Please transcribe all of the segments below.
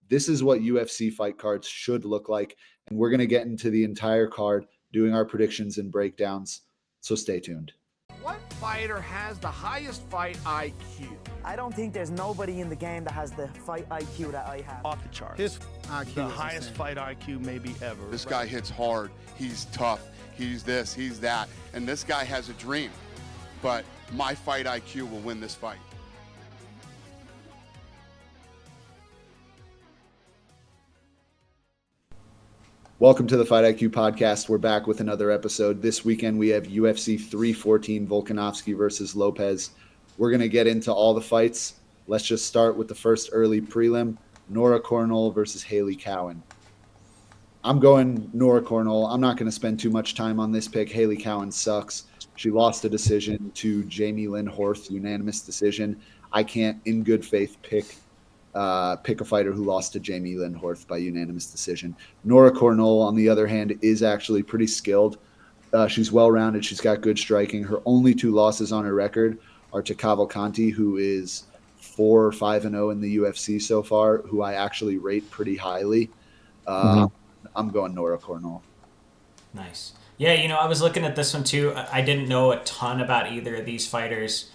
This is what UFC fight cards should look like. And we're going to get into the entire card, doing our predictions and breakdowns. So stay tuned. What fighter has the highest fight IQ? I don't think there's nobody in the game that has the fight IQ that I have. Off the charts. His IQ the is highest insane. fight IQ maybe ever. This guy hits hard. He's tough. He's this, he's that. And this guy has a dream. But my fight IQ will win this fight. Welcome to the Fight IQ podcast. We're back with another episode. This weekend we have UFC 314 Volkanovski versus Lopez. We're going to get into all the fights. Let's just start with the first early prelim, Nora Cornell versus Haley Cowan. I'm going Nora Cornell. I'm not going to spend too much time on this pick. Haley Cowan sucks. She lost a decision to Jamie Lynn Horth, unanimous decision. I can't, in good faith, pick a fighter who lost to Jamie Lynn Horth by unanimous decision. Nora Cornell, on the other hand, is actually pretty skilled. She's well-rounded. She's got good striking. Her only two losses on her record are to Cavalcanti, who is 4-5-0 in the UFC so far, who I actually rate pretty highly. I'm going Nora Cornell. Nice. Yeah, I was looking at this one too. I didn't know a ton about either of these fighters.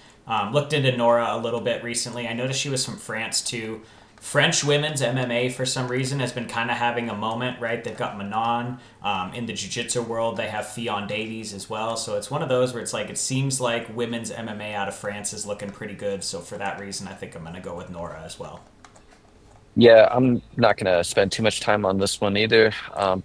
Looked into Nora a little bit recently. I noticed she was from France too. French women's MMA for some reason has been kind of having a moment, right? They've got Manon. In the jiu-jitsu world, they have Fionn Davies as well. So it's one of those where it's like, it seems like women's MMA out of France is looking pretty good. So for that reason, I think I'm going to go with Nora as well. Yeah, I'm not going to spend too much time on this one either,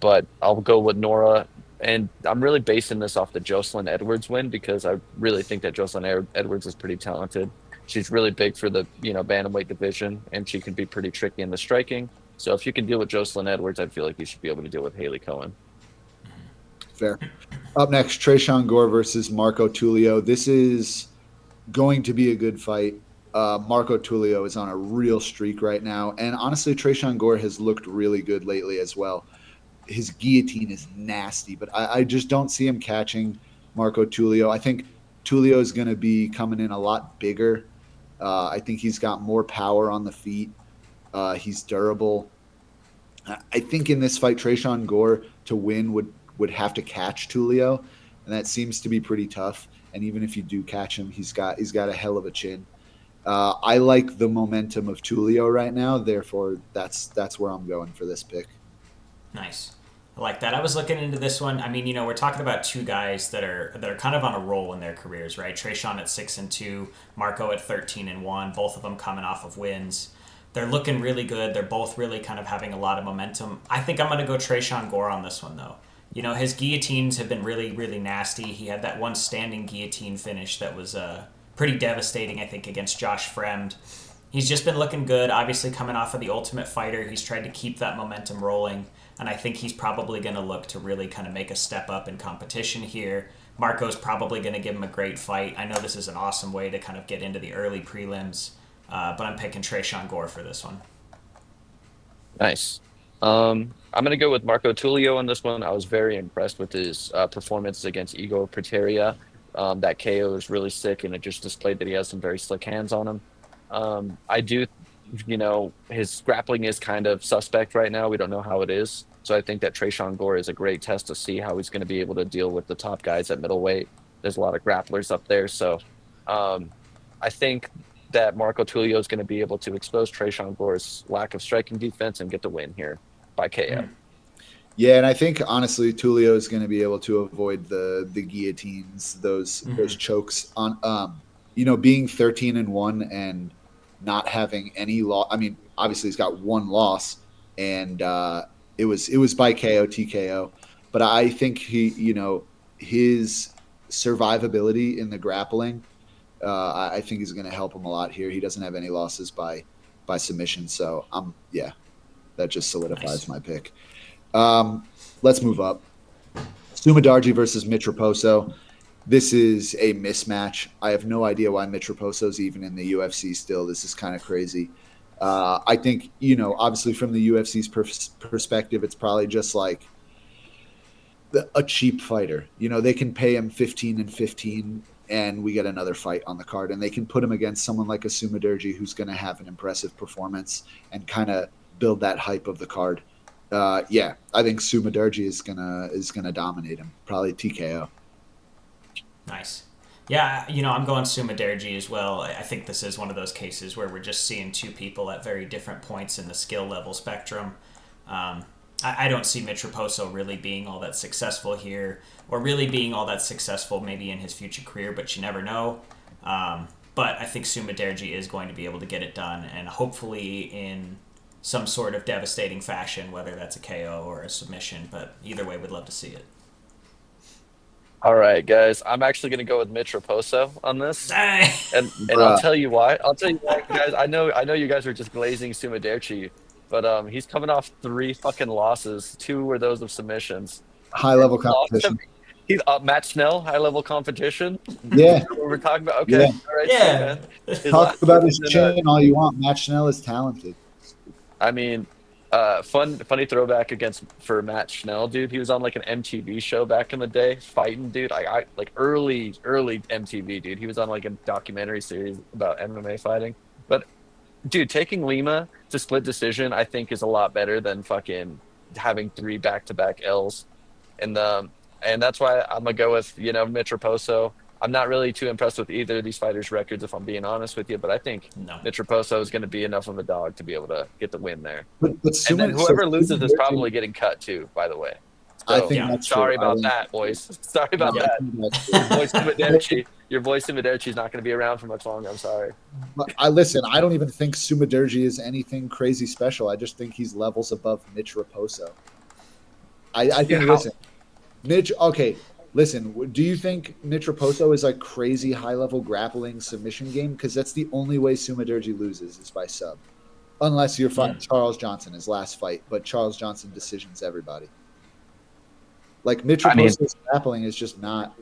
but I'll go with Nora. And I'm really basing this off the Jocelyn Edwards win because I really think that Jocelyn Edwards is pretty talented. She's really big for the bantamweight division, and she can be pretty tricky in the striking. So if you can deal with Jocelyn Edwards, I feel like you should be able to deal with Haley Cowan. Fair. Up next, Tresean Gore versus Marco Tulio. This is going to be a good fight. Marco Tulio is on a real streak right now. And honestly, Tresean Gore has looked really good lately as well. His guillotine is nasty, but I just don't see him catching Marco Tulio. I think Tulio is going to be coming in a lot bigger. I think he's got more power on the feet. He's durable. I think in this fight, Tresean Gore to win would have to catch Tulio, and that seems to be pretty tough. And even if you do catch him, he's got a hell of a chin. I like the momentum of Tulio right now, therefore that's where I'm going for this pick. Nice. I like that. I was looking into this one. I mean, we're talking about two guys that are kind of on a roll in their careers, right? Tresean at 6-2, Marco at 13-1, both of them coming off of wins. They're looking really good. They're both really kind of having a lot of momentum. I think I'm going to go Tresean Gore on this one, though. His guillotines have been really, really nasty. He had that one standing guillotine finish that was pretty devastating, I think, against Josh Fremd. He's just been looking good, obviously coming off of the Ultimate Fighter. He's tried to keep that momentum rolling, and I think he's probably going to look to really kind of make a step up in competition here. Marco's probably going to give him a great fight. I know this is an awesome way to kind of get into the early prelims, but I'm picking Tresean Gore for this one. Nice. I'm going to go with Marco Tulio on this one. I was very impressed with his performance against Igor Prateria. That KO is really sick, and it just displayed that he has some very slick hands on him. I do, his grappling is kind of suspect right now. We don't know how it is. So I think that Tresean Gore is a great test to see how he's going to be able to deal with the top guys at middleweight. There's a lot of grapplers up there. So I think that Marco Tulio is going to be able to expose Tresean Gore's lack of striking defense and get the win here by KO. Yeah, and I think, honestly, Tulio is going to be able to avoid the guillotines, those chokes on being 13-1 and not having any loss. I mean, obviously he's got one loss, and it was by KO, TKO. But I think his survivability in the grappling, I think is going to help him a lot here. He doesn't have any losses by submission, so that just solidifies my pick. Let's move up. Sumadarji versus Mitch Raposo. This is a mismatch. I have no idea why Mitch Raposo's even in the UFC still. This is kind of crazy. I think, obviously from the UFC's perspective, it's probably just like a cheap fighter. They can pay him 15-15 and we get another fight on the card. And they can put him against someone like a Sumadarji who's going to have an impressive performance and kind of build that hype of the card. Yeah, I think Sumaderji is gonna dominate him. Probably TKO. Nice. Yeah, I'm going Sumaderji as well. I think this is one of those cases where we're just seeing two people at very different points in the skill level spectrum. I don't see Mitch Raposo really being all that successful here, or really being all that successful maybe in his future career, but you never know. But I think Sumaderji is going to be able to get it done, and hopefully in some sort of devastating fashion, whether that's a KO or a submission, but either way, we'd love to see it. All right, guys. I'm actually going to go with Mitch Raposo on this, and I'll tell you why. Guys. I know you guys are just glazing Sumaderchi, but he's coming off 3 fucking losses. 2 were those of submissions. High level competition. He's Matt Schnell, high level competition. Yeah, what we're talking about. Okay, yeah. all right, Yeah. So, Talk about his chin all you want. Matt Schnell is talented. I mean, funny throwback for Matt Schnell, dude. He was on like an MTV show back in the day, fighting, dude. I like early MTV, dude. He was on like a documentary series about MMA fighting. But dude, taking Lima to split decision, I think, is a lot better than fucking having 3 back-to-back L's. And that's why I'm gonna go with Mitch Raposo. I'm not really too impressed with either of these fighters' records, if I'm being honest with you, but I think Mitch Raposo is going to be enough of a dog to be able to get the win there. But and then whoever loses is probably getting cut too, by the way. So, I think that's sorry true. about that, boys. Sorry about that. Your boy Sumaderchi is not going to be around for much longer. I'm sorry. I don't even think Sumaderji is anything crazy special. I just think he's levels above Mitch Raposo. I think, Mitch, okay, listen, do you think Mitch Raposo is like crazy high-level grappling submission game? Because that's the only way Sumaderji loses is by sub. Unless you're fighting Charles Johnson, his last fight. But Charles Johnson decisions everybody. Like, Mitch Raposo's grappling is just not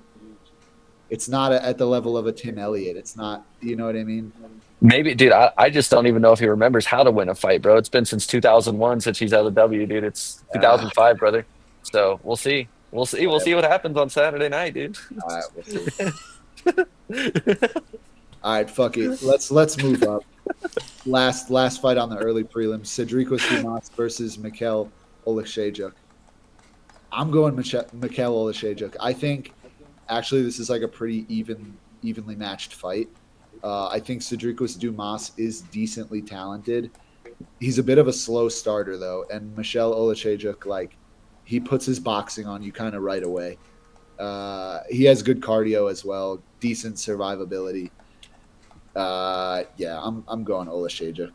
– it's not at the level of a Tim Elliott. It's not – you know what I mean? Maybe, dude, I just don't even know if he remembers how to win a fight, bro. It's been since 2001 since he's out of W, dude. It's 2005, brother. So we'll see. We'll see what happens on Saturday night, dude. All right, we'll see. All right, fuck it. Let's move up. Last fight on the early prelims: Cedricos Dumas versus Mikel Oleksiejczuk. I'm going Mikel Oleksiejczuk. I think actually this is like a pretty evenly matched fight. I think Cedricos Dumas is decently talented. He's a bit of a slow starter though, and Mikel Oleksiejczuk, like, he puts his boxing on you kind of right away. He has good cardio as well, decent survivability. Yeah, I'm going Oleksiejczuk.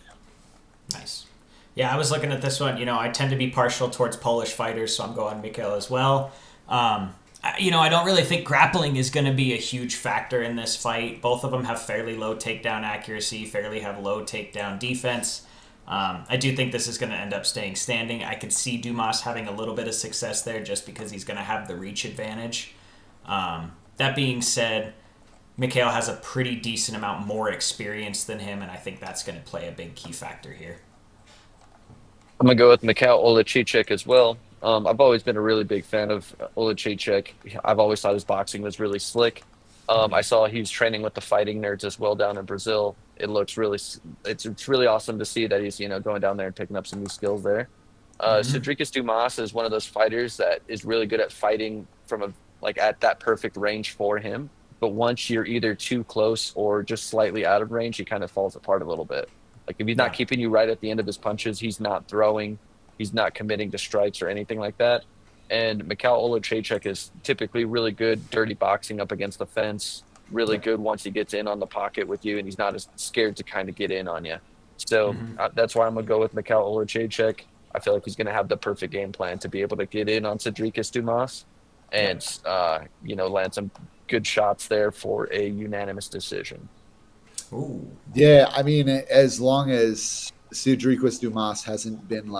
Nice. Yeah, I was looking at this one. I tend to be partial towards Polish fighters, so I'm going Mikel as well. I don't really think grappling is going to be a huge factor in this fight. Both of them have fairly low takedown accuracy, fairly have low takedown defense. I do think this is going to end up staying standing. I could see Dumas having a little bit of success there just because he's going to have the reach advantage. That being said, Mikel has a pretty decent amount more experience than him, and I think that's going to play a big key factor here. I'm going to go with Mikel Oleksiejczuk as well. I've always been a really big fan of Oleksiejczuk. I've always thought his boxing was really slick. I saw he was training with the Fighting Nerds as well down in Brazil. It's really awesome to see that he's going down there and picking up some new skills there. Cedricos Dumas is one of those fighters that is really good at fighting from at that perfect range for him. But once you're either too close or just slightly out of range, he kind of falls apart a little bit. Like, if he's not keeping you right at the end of his punches, he's not throwing, he's not committing to strikes or anything like that. And Mikel Oleksiejczuk is typically really good dirty boxing up against the fence, really good once he gets in on the pocket with you, and he's not as scared to kind of get in on you. So that's why I'm going to go with Mikel Oleksiejczuk. I feel like he's going to have the perfect game plan to be able to get in on Cedricos Dumas and, land some good shots there for a unanimous decision. Ooh. Yeah, I mean, as long as Cedricos Dumas hasn't been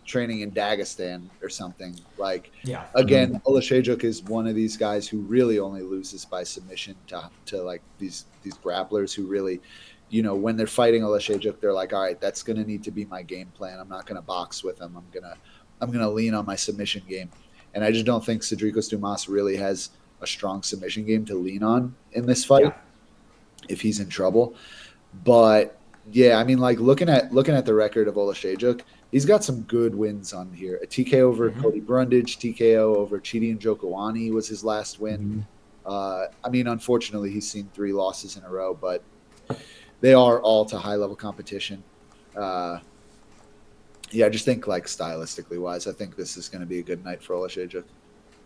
training in Dagestan or something, again, Oleksiejczuk is one of these guys who really only loses by submission to these grapplers who really, when they're fighting Oleksiejczuk, they're like, all right, that's going to need to be my game plan. I'm not going to box with him. I'm going to lean on my submission game. And I just don't think Cedricos Dumas really has a strong submission game to lean on in this fight if he's in trouble. But yeah, I mean, looking at the record of Oleksiejczuk, he's got some good wins on here. A TKO over Cody Brundage, TKO over Chidi Njokuani was his last win. I mean, unfortunately, he's seen 3 losses in a row, but they are all to high-level competition. Yeah, I just think, like, stylistically wise, I think this is going to be a good night for Oleksiejczuk.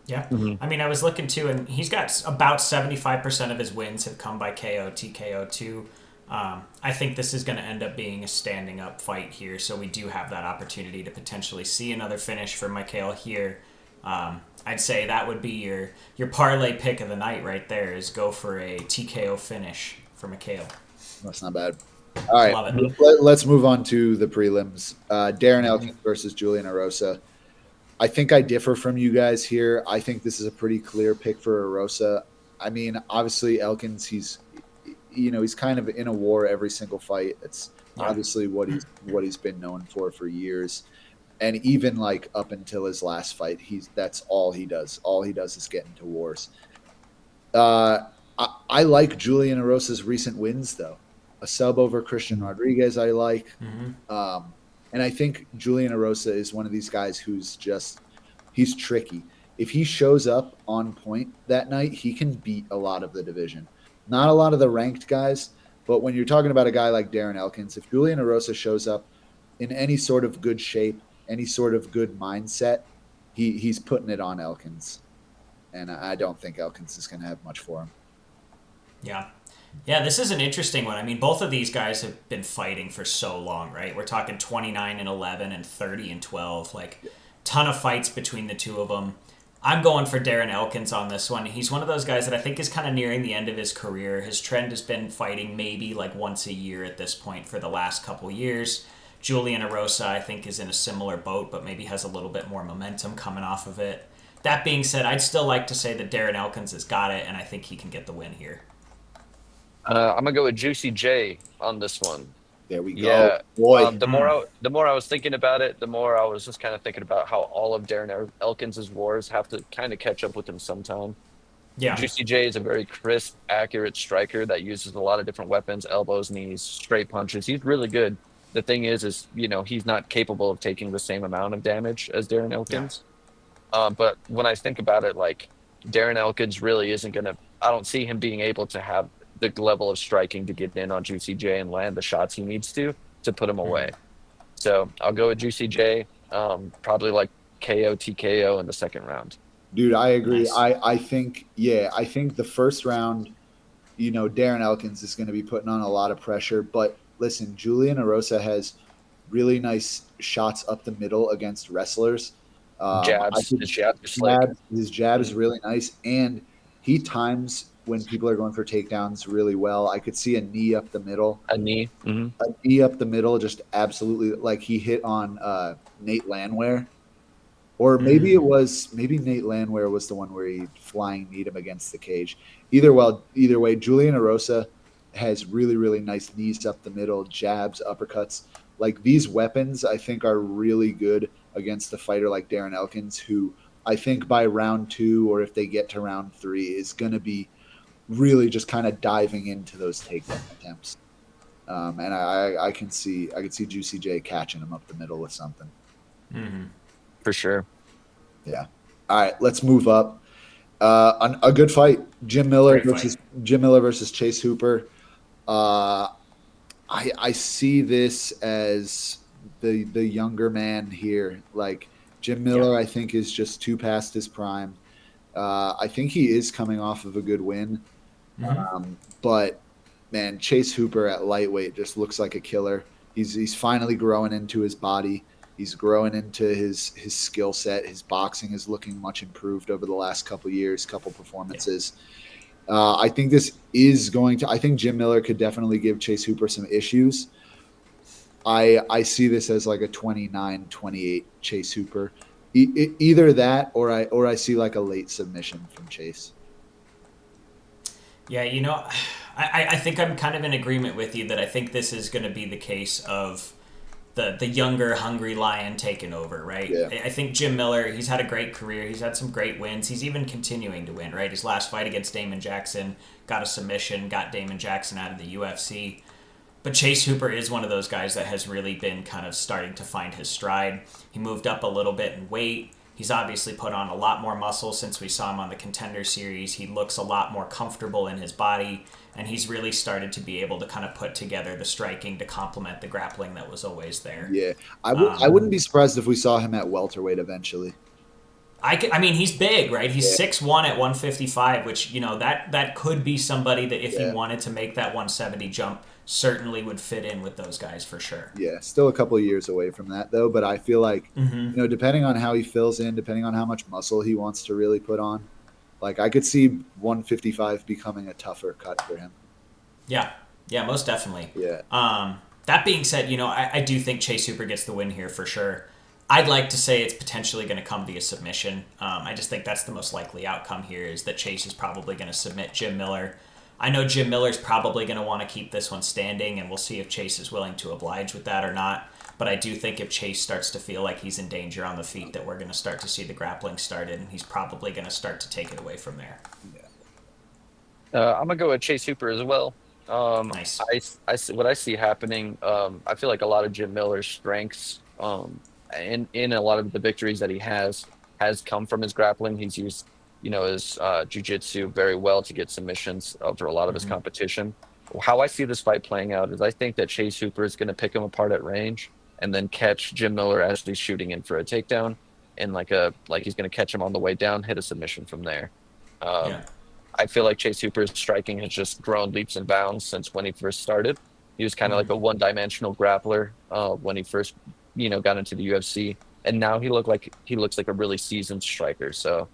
Yeah. I mean, I was looking too, and he's got about 75% of his wins have come by KO, TKO too. I think this is going to end up being a standing up fight here, so we do have that opportunity to potentially see another finish for Michael here. I'd say that would be your parlay pick of the night right there, is go for a TKO finish for Michael. That's not bad. All right, let's move on to the prelims. Darren Elkins versus Julian Erosa. I think I differ from you guys here. I think this is a pretty clear pick for Erosa. I mean, obviously Elkins, he's kind of in a war every single fight. It's obviously what he's been known for years. And even like up until his last fight, that's all he does. All he does is get into wars. I like Julian Erosa's recent wins though. A sub over Christian Rodriguez I like. And I think Julian Erosa is one of these guys he's tricky. If he shows up on point that night, he can beat a lot of the division. Not a lot of the ranked guys, but when you're talking about a guy like Darren Elkins, if Julian Erosa shows up in any sort of good shape, any sort of good mindset, he's putting it on Elkins. And I don't think Elkins is going to have much for him. Yeah, this is an interesting one. I mean, both of these guys have been fighting for so long, right? We're talking 29-11 and 30-12, like ton of fights between the two of them. I'm going for Darren Elkins on this one. He's one of those guys that I think is kind of nearing the end of his career. His trend has been fighting maybe like once a year at this point for the last couple years. Julian Erosa, I think, is in a similar boat, but maybe has a little bit more momentum coming off of it. That being said, I'd still like to say that Darren Elkins has got it, and I think he can get the win here. I'm gonna go with Juicy J on this one. There we go. Yeah, boy. The more I was thinking about it, the more I was just kind of thinking about how all of Darren Elkins' wars have to kind of catch up with him sometime. Yeah, Juicy J is a very crisp, accurate striker that uses a lot of different weapons: elbows, knees, straight punches. He's really good. The thing is he's not capable of taking the same amount of damage as Darren Elkins. Yeah. But when I think about it, like Darren Elkins really isn't gonna. I don't see him being able to have the level of striking to get in on Juicy J and land the shots he needs to put him away. So I'll go with Juicy J, probably like KO, TKO in the second round. Dude, I agree. Nice. I think the first round, Darren Elkins is going to be putting on a lot of pressure. But listen, Julian Erosa has really nice shots up the middle against wrestlers. His jab is really nice. And he times when people are going for takedowns really well. I could see a knee up the middle. A knee up the middle, just absolutely like he hit on Nate Landwehr. Or maybe Nate Landwehr was the one where he flying kneed him against the cage. Either way, Julian Erosa has really, really nice knees up the middle, jabs, uppercuts. Like these weapons, I think are really good against a fighter like Darren Elkins, who I think by round 2 or if they get to round 3 is going to be really just kind of diving into those takedown attempts. And I can see Juicy J catching him up the middle with something. For sure. Yeah. All right, let's move up. A good fight. Jim Miller versus Chase Hooper. I see this as the younger man here. Like Jim Miller, I think is just too past his prime. I think he is coming off of a good win. But man, Chase Hooper at lightweight just looks like a killer. He's finally growing into his body. He's growing into his skill set. His boxing is looking much improved over the last couple performances. I think this is I think Jim Miller could definitely give Chase Hooper some issues. I see this as like a 29-28 Chase Hooper. Either that or I see like a late submission from Chase. Yeah, I think I'm kind of in agreement with you that I think this is going to be the case of the younger, hungry lion taking over, right? Yeah. I think Jim Miller, he's had a great career. He's had some great wins. He's even continuing to win, right? His last fight against Damon Jackson got a submission, got Damon Jackson out of the UFC. But Chase Hooper is one of those guys that has really been kind of starting to find his stride. He moved up a little bit in weight. He's obviously put on a lot more muscle since we saw him on the Contender Series. He looks a lot more comfortable in his body, and he's really started to be able to kind of put together the striking to complement the grappling that was always there. Yeah, I wouldn't be surprised if we saw him at welterweight eventually. I mean, he's big, right? He's 6'1" at 155, which, that could be somebody that if he wanted to make that 170 jump, certainly would fit in with those guys for sure. Yeah, still a couple of years away from that, though. But I feel like, depending on how he fills in, depending on how much muscle he wants to really put on, like I could see 155 becoming a tougher cut for him. Yeah, most definitely. Yeah. That being said, I do think Chase Hooper gets the win here for sure. I'd like to say it's potentially going to come via submission. I just think that's the most likely outcome here is that Chase is probably going to submit Jim Miller. I know Jim Miller's probably going to want to keep this one standing, and we'll see if Chase is willing to oblige with that or not. But I do think if Chase starts to feel like he's in danger on the feet, that we're going to start to see the grappling started, and he's probably going to start to take it away from there. I'm going to go with Chase Hooper as well. Nice. I see what I see happening. I feel like a lot of Jim Miller's strengths in a lot of the victories that he has come from his grappling. He's used his jiu-jitsu very well to get submissions over a lot of his competition. How I see this fight playing out is I think that Chase Hooper is going to pick him apart at range and then catch Jim Miller as he's shooting in for a takedown, and like he's going to catch him on the way down, hit a submission from there. I feel like Chase Hooper's striking has just grown leaps and bounds since when he first started. He was kind of like a one-dimensional grappler when he first got into the UFC, and now he looks like a really seasoned striker. So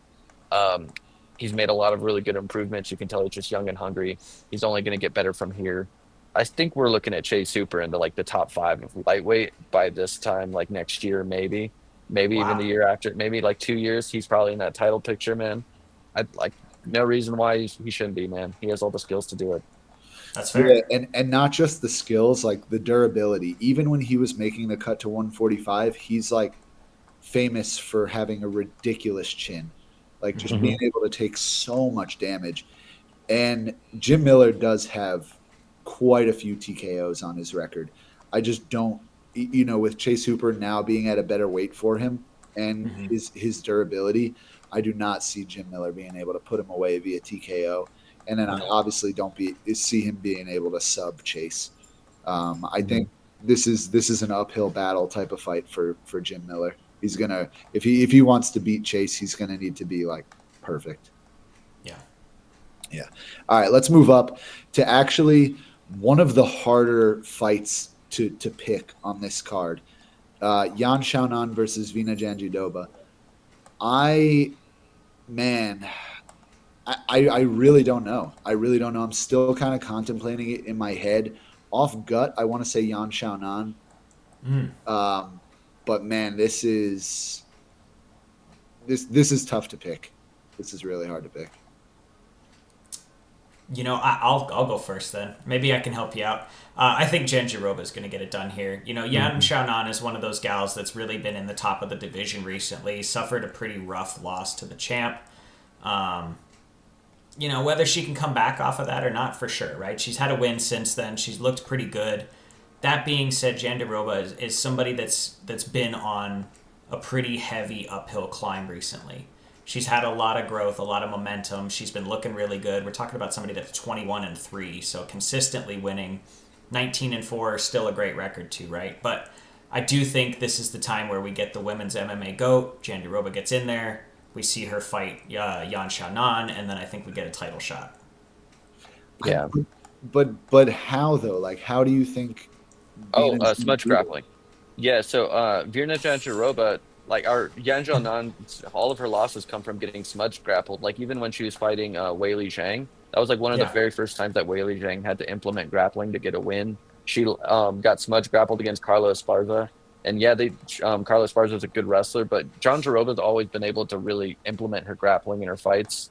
he's made a lot of really good improvements. You can tell he's just young and hungry. He's only going to get better from here. I think we're looking at Chase Hooper into like the top 5 of lightweight by this time, like next year, maybe even the year after, maybe like 2 years. He's probably in that title picture, man. I'd like no reason why he shouldn't be, man. He has all the skills to do it. That's fair. Yeah, and not just the skills, like the durability. Even when he was making the cut to 145, he's like famous for having a ridiculous chin. Like just being able to take so much damage. And Jim Miller does have quite a few TKOs on his record. I just don't, with Chase Hooper now being at a better weight for him and his durability, I do not see Jim Miller being able to put him away via TKO. And then I obviously don't see him being able to sub Chase. I think this is an uphill battle type of fight for Jim Miller. He's gonna if he wants to beat Chase, he's gonna need to be like perfect. Yeah. All right, let's move up to actually one of the harder fights to pick on this card. Yan Xiaonan versus Vina Jandiroba. I really don't know. I'm still kind of contemplating it in my head. Off gut, I want to say Yan Xiaonan. But man, this is tough to pick. This is really hard to pick. I'll go first then. Maybe I can help you out. I think Jandiroba is going to get it done here. Yan Xiaonan is one of those gals that's really been in the top of the division recently. Suffered a pretty rough loss to the champ. Whether she can come back off of that or not, for sure, right? She's had a win since then. She's looked pretty good. That being said, Jandiroba is somebody that's been on a pretty heavy uphill climb recently. She's had a lot of growth, a lot of momentum. She's been looking really good. We're talking about somebody that's 21-3, so consistently winning. 19-4 is still a great record too, right? But I do think this is the time where we get the women's MMA GOAT. Jandiroba gets in there. We see her fight Yan Xiaonan, and then I think we get a title shot. Yeah. But how though? Like, how do you think? Smudge grappling. Yeah. So Virna Jandiroba, like Yan Xiaonan, all of her losses come from getting smudge grappled. Like even when she was fighting Weili Zhang, that was like one of the very first times that Weili Zhang had to implement grappling to get a win. She got smudge grappled against Carla Esparza. And Carla Esparza is a good wrestler, but Jandiroba's always been able to really implement her grappling in her fights.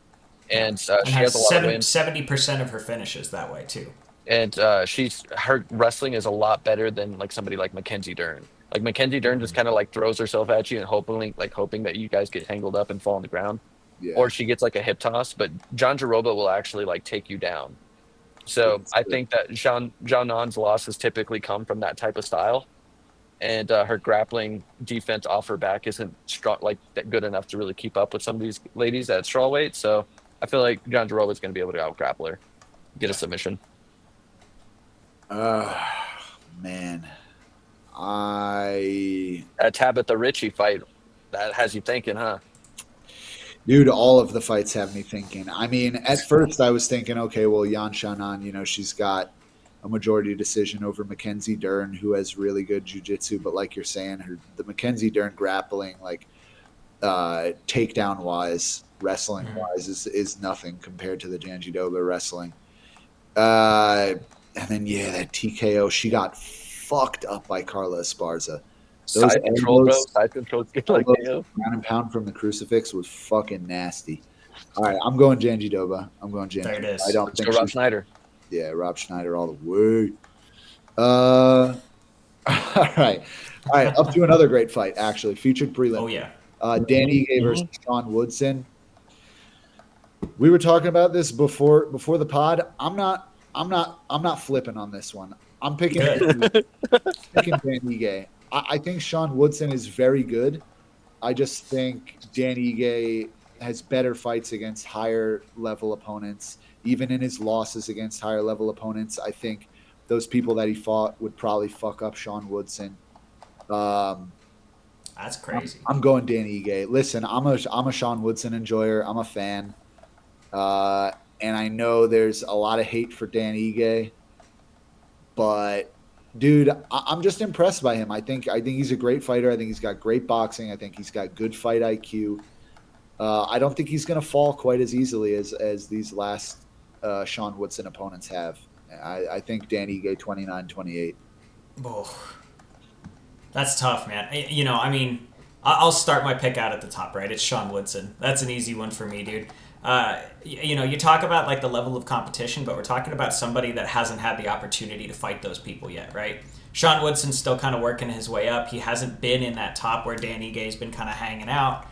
And she has a lot of wins. 70% of her finishes that way too. And her wrestling is a lot better than like somebody like Mackenzie Dern. Like Mackenzie Dern just kind of like throws herself at you and hoping that you guys get tangled up and fall on the ground, or she gets like a hip toss. But Jandiroba will actually like take you down. So I think that Jean-Non's losses typically come from that type of style, and her grappling defense off her back isn't strong, like that good enough to really keep up with some of these ladies at strawweight. So I feel like John Jarrell is going to be able to out grapple her, get a submission. Man, That Tabitha Ritchie fight, that has you thinking, huh? Dude, all of the fights have me thinking. I mean, at first I was thinking, okay, well, Yan Xiaonan, she's got a majority decision over Mackenzie Dern, who has really good jiu-jitsu. But like you're saying, the Mackenzie Dern grappling, like takedown-wise, wrestling-wise, is nothing compared to the Janjidoba wrestling. And then, that TKO, she got fucked up by Carla Esparza. Side control, bro. Side control. Like, ground and pound from the crucifix was fucking nasty. All right, I'm going Janjidoba. There it is. I don't think Rob Schneider. Yeah, Rob Schneider all the way. All right. Up to another great fight, actually. Featured prelim. Oh, yeah. Dan Ige versus Sean Woodson. We were talking about this before the pod. I'm not flipping on this one. I'm picking Dan Ige. I think Sean Woodson is very good. I just think Dan Ige has better fights against higher level opponents. Even in his losses against higher level opponents, I think those people that he fought would probably fuck up Sean Woodson. That's crazy. I'm going Dan Ige. Listen, I'm a Sean Woodson enjoyer. I'm a fan. And I know there's a lot of hate for Dan Ige, but dude, I'm just impressed by him. I think he's a great fighter. I think he's got great boxing. I think he's got good fight IQ. I don't think he's going to fall quite as easily as these last Sean Woodson opponents have. I think Dan Ige 29-28. Oh, that's tough, man. I mean, I'll start my pick out at the top, right? It's Sean Woodson. That's an easy one for me, dude. You talk about like the level of competition, but we're talking about somebody that hasn't had the opportunity to fight those people yet, right? Sean Woodson's still kind of working his way up. He hasn't been in that top where Dan Ige's been kind of hanging out.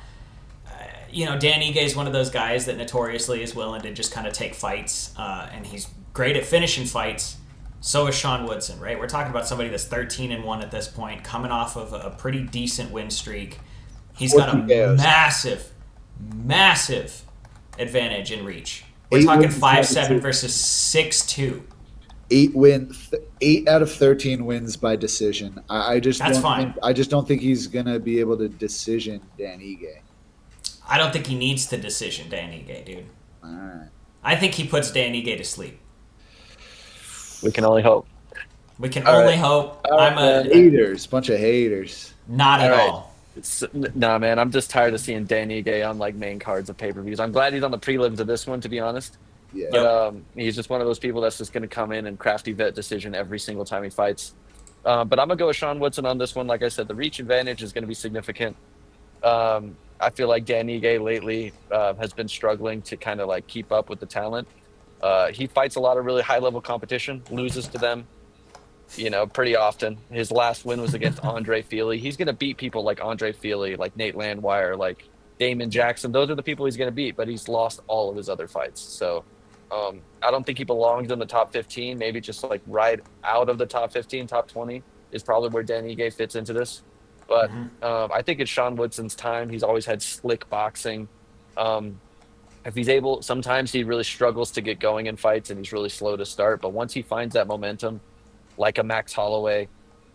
Dan Ige is one of those guys that notoriously is willing to just kind of take fights, and he's great at finishing fights. So is Sean Woodson, right? We're talking about somebody that's 13-1 at this point, coming off of a pretty decent win streak. He's got a massive advantage in reach. We're talking 5-7 versus 6-2. 8 out of 13 wins by decision. I just don't think he's gonna be able to decision Dan Ige. I don't think he needs to decision Dan Ige, dude. All right. I think he puts Dan Ige to sleep. We can only hope. We can only hope. I'm a bunch of haters. Not at all. Nah, man, I'm just tired of seeing Dan Ige on like main cards of pay-per-views. I'm glad he's on the prelims of this one, to be honest. Yeah. But he's just one of those people that's just going to come in and crafty vet decision every single time he fights. But I'm going to go with Sean Woodson on this one. Like I said, the reach advantage is going to be significant. I feel like Dan Ige lately has been struggling to kind of like keep up with the talent. He fights a lot of really high-level competition, loses to them, pretty often. His last win was against Andre Feely. He's going to beat people like Andre Feely, like Nate Landwehr, like Damon Jackson. Those are the people he's going to beat, but he's lost all of his other fights. So I don't think he belongs in the top 15, maybe just like right out of the top 15, top 20 is probably where Dan Ige fits into this. But I think it's Sean Woodson's time. He's always had slick boxing. If he's able, sometimes he really struggles to get going in fights and he's really slow to start. But once he finds that momentum, like a Max Holloway,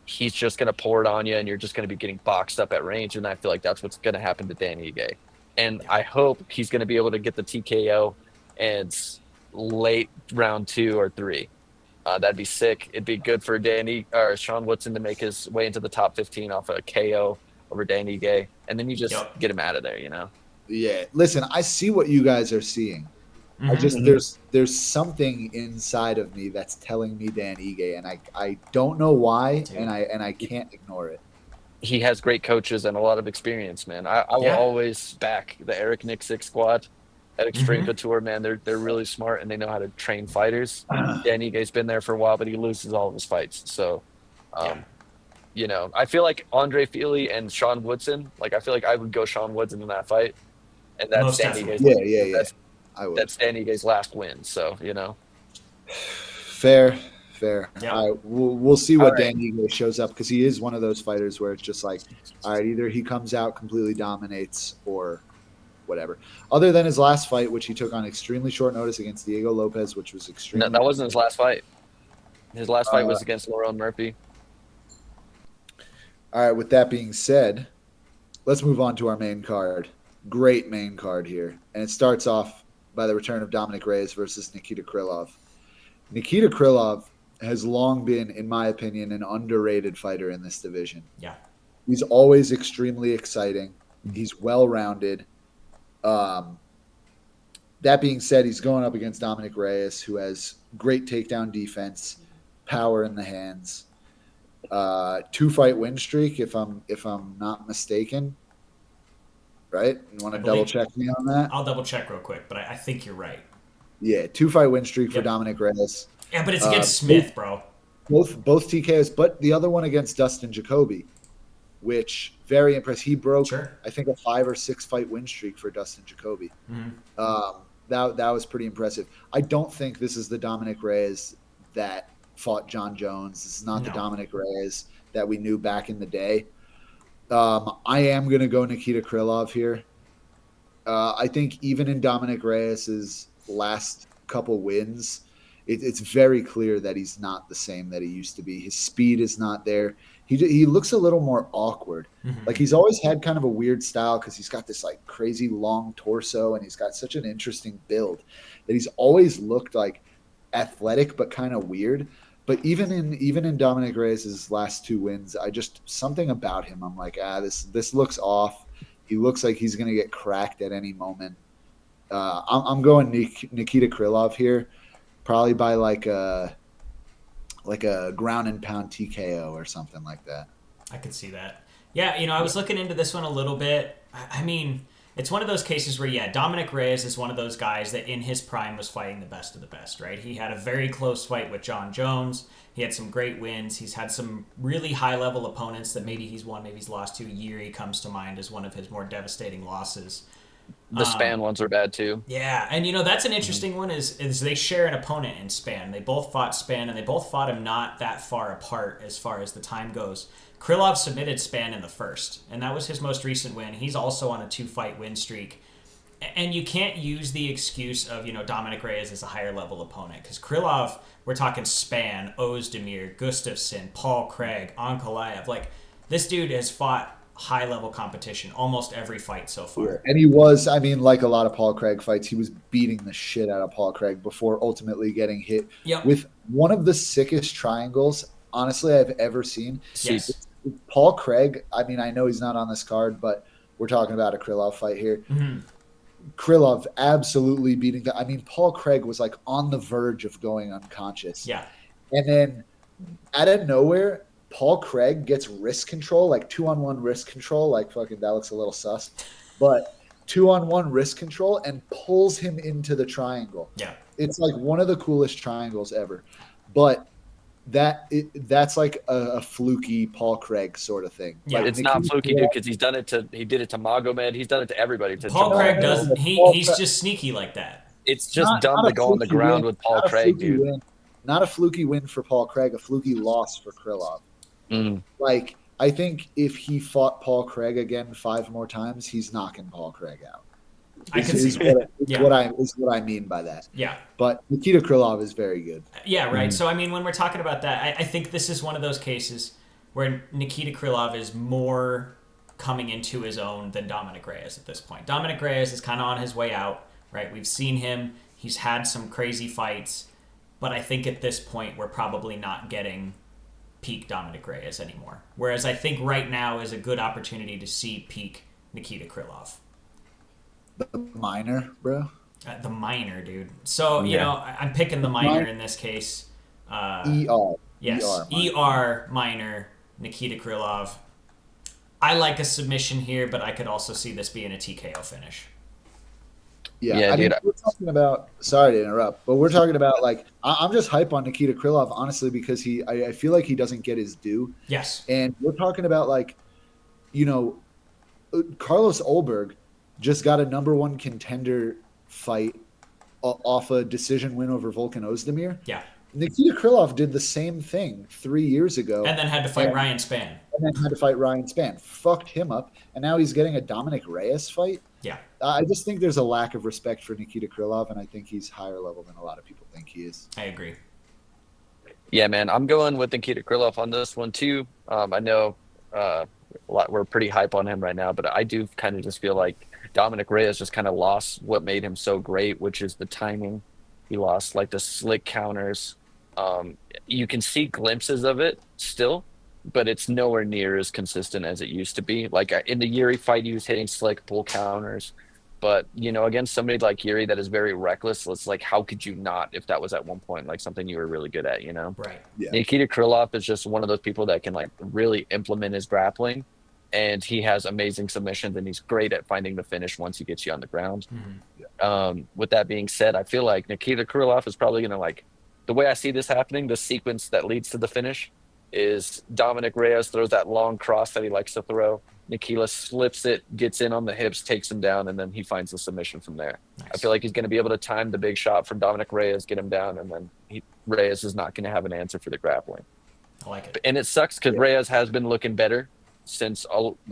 he's just going to pour it on you and you're just going to be getting boxed up at range. And I feel like that's what's going to happen to Dan Ige. And I hope he's going to be able to get the TKO and late round 2 or 3. That'd be sick. It'd be good for Sean Woodson to make his way into the top 15 off a KO over Dan Ige. And then you just get him out of there, Yeah. Listen, I see what you guys are seeing. I just there's something inside of me that's telling me Dan Ige, and I don't know why, and I can't ignore it. He has great coaches and a lot of experience, man. I will always back the Eric Nixick squad at Extreme Couture, man. They're really smart and they know how to train fighters. Dan Ige's been there for a while, but he loses all of his fights. So, I feel like Andre Feely and Sean Woodson. Like I feel like I would go Sean Woodson in that fight, and that's Dan Ige's. That's Dan Ige's last win. So Fair. Yep. We'll see what All right. Dan Ige shows up, because he is one of those fighters where it's just like, all right, either he comes out, completely dominates, or whatever. Other than his last fight, which he took on extremely short notice against Diego Lopez, which was No, extremely. that wasn't his last fight. His last fight Uh, was against Laurel Murphy. All right. With that being said, let's move on to our main card. Great main card here, and it starts off by the return of Dominic Reyes versus Nikita Krylov. Nikita Krylov has long been, in my opinion, an underrated fighter in this division. Yeah. He's always extremely exciting. He's well-rounded. That being said, he's going up against Dominic Reyes, who has great takedown defense, power in the hands. 2-fight win streak, if I'm not mistaken. Right? You want to double check me on that? I'll double check real quick, but I think you're right. Yeah, 2-fight win streak for Yep. Dominic Reyes. Yeah, but it's against Smith, bro. Both TKOs, but the other one against Dustin Jacoby, which very impressed. He broke, I think, a 5 or 6 fight win streak for Dustin Jacoby. Mm-hmm. That was pretty impressive. I don't think this is the Dominic Reyes that fought John Jones. This is not the Dominic Reyes that we knew back in the day. I am going to go Nikita Krylov here. I think even in Dominic Reyes's last couple wins, it's very clear that he's not the same that he used to be. His speed is not there. He looks a little more awkward. Mm-hmm. Like, he's always had kind of a weird style because he's got this like crazy long torso and he's got such an interesting build that he's always looked like athletic but kind of weird. But even in Dominic Reyes' last 2 wins, something about him, I'm like, this looks off. He looks like he's going to get cracked at any moment. I'm going Nikita Krylov here, probably by like a ground and pound TKO or something like that. I could see that. Yeah, I was looking into this one a little bit. I mean, it's one of those cases where, Dominic Reyes is one of those guys that in his prime was fighting the best of the best, right? He had a very close fight with John Jones. He had some great wins. He's had some really high-level opponents that maybe he's won, maybe he's lost to. Yuri comes to mind as one of his more devastating losses. The Span ones are bad too. Yeah, and that's an interesting one is they share an opponent in Span. They both fought Span, and they both fought him not that far apart as far as the time goes. Krylov submitted Span in the first, and that was his most recent win. He's also on a 2-fight win streak. And you can't use the excuse of, Dominic Reyes is a higher level opponent, because Krylov, we're talking Span, Ozdemir, Gustafsson, Paul Craig, Ankalaev. Like, this dude has fought high-level competition almost every fight so far. Yeah. And he was, like a lot of Paul Craig fights, he was beating the shit out of Paul Craig before ultimately getting hit with one of the sickest triangles, honestly, I've ever seen. Yes. Paul Craig, I know he's not on this card, but we're talking about a Krylov fight here. Mm-hmm. Krylov absolutely beating Paul Craig was like on the verge of going unconscious. Yeah. And then out of nowhere, Paul Craig gets wrist control, like 2-on-1 wrist control, like fucking that looks a little sus, but 2-on-1 wrist control and pulls him into the triangle. Yeah. It's like one of the coolest triangles ever. But that's like a fluky Paul Craig sort of thing. Yeah, like it's not fluky, dude, because he did it to Magomed. He's done it to everybody. Paul Craig doesn't. He's just sneaky like that. It's just dumb to go on the ground with Paul Craig, dude. Not a fluky win for Paul Craig, a fluky loss for Krylov. Like, I think if he fought Paul Craig again 5 more times, he's knocking Paul Craig out. I can see that. What I mean by that. Yeah. But Nikita Krylov is very good. Yeah, right. So, when we're talking about that, I think this is one of those cases where Nikita Krylov is more coming into his own than Dominic Reyes at this point. Dominic Reyes is kind of on his way out, right? We've seen him. He's had some crazy fights. But I think at this point, we're probably not getting peak Dominic Reyes anymore. Whereas I think right now is a good opportunity to see peak Nikita Krylov. The minor, bro. The minor, dude. So, I'm picking the minor in this case. ER. Yes, ER minor, Nikita Krylov. I like a submission here, but I could also see this being a TKO finish. Yeah, we're talking about, sorry to interrupt, but we're talking about, like, I'm just hype on Nikita Krylov, honestly, because I feel like he doesn't get his due. Yes. And we're talking about, like, Carlos Ulberg just got a #1 contender fight off a decision win over Volkan Ozdemir. Yeah. Nikita Krylov did the same thing 3 years ago. And then had to fight Ryan Spann. And then had to fight Ryan Spann. Fucked him up. And now he's getting a Dominic Reyes fight. Yeah. I just think there's a lack of respect for Nikita Krylov, and I think he's higher level than a lot of people think he is. I agree. Yeah, man, I'm going with Nikita Krylov on this one too. I know we're pretty hype on him right now, but I do kind of just feel like Dominic Reyes just kind of lost what made him so great, which is the timing. He lost like the slick counters. You can see glimpses of it still, but it's nowhere near as consistent as it used to be. Like in the Yuri fight, he was hitting slick pull counters. But, against somebody like Yuri that is very reckless, it's like, how could you not if that was at one point like something you were really good at, Right. Yeah. Nikita Krylov is just one of those people that can like really implement his grappling, and he has amazing submissions, and he's great at finding the finish once he gets you on the ground. Mm-hmm. With that being said, I feel like Nikita Krylov is probably going to the way I see this happening, the sequence that leads to the finish is Dominic Reyes throws that long cross that he likes to throw. Nikita slips it, gets in on the hips, takes him down, and then he finds the submission from there. Nice. I feel like he's going to be able to time the big shot from Dominic Reyes, get him down, and then Reyes is not going to have an answer for the grappling. I like it. And it sucks because Reyes has been looking better since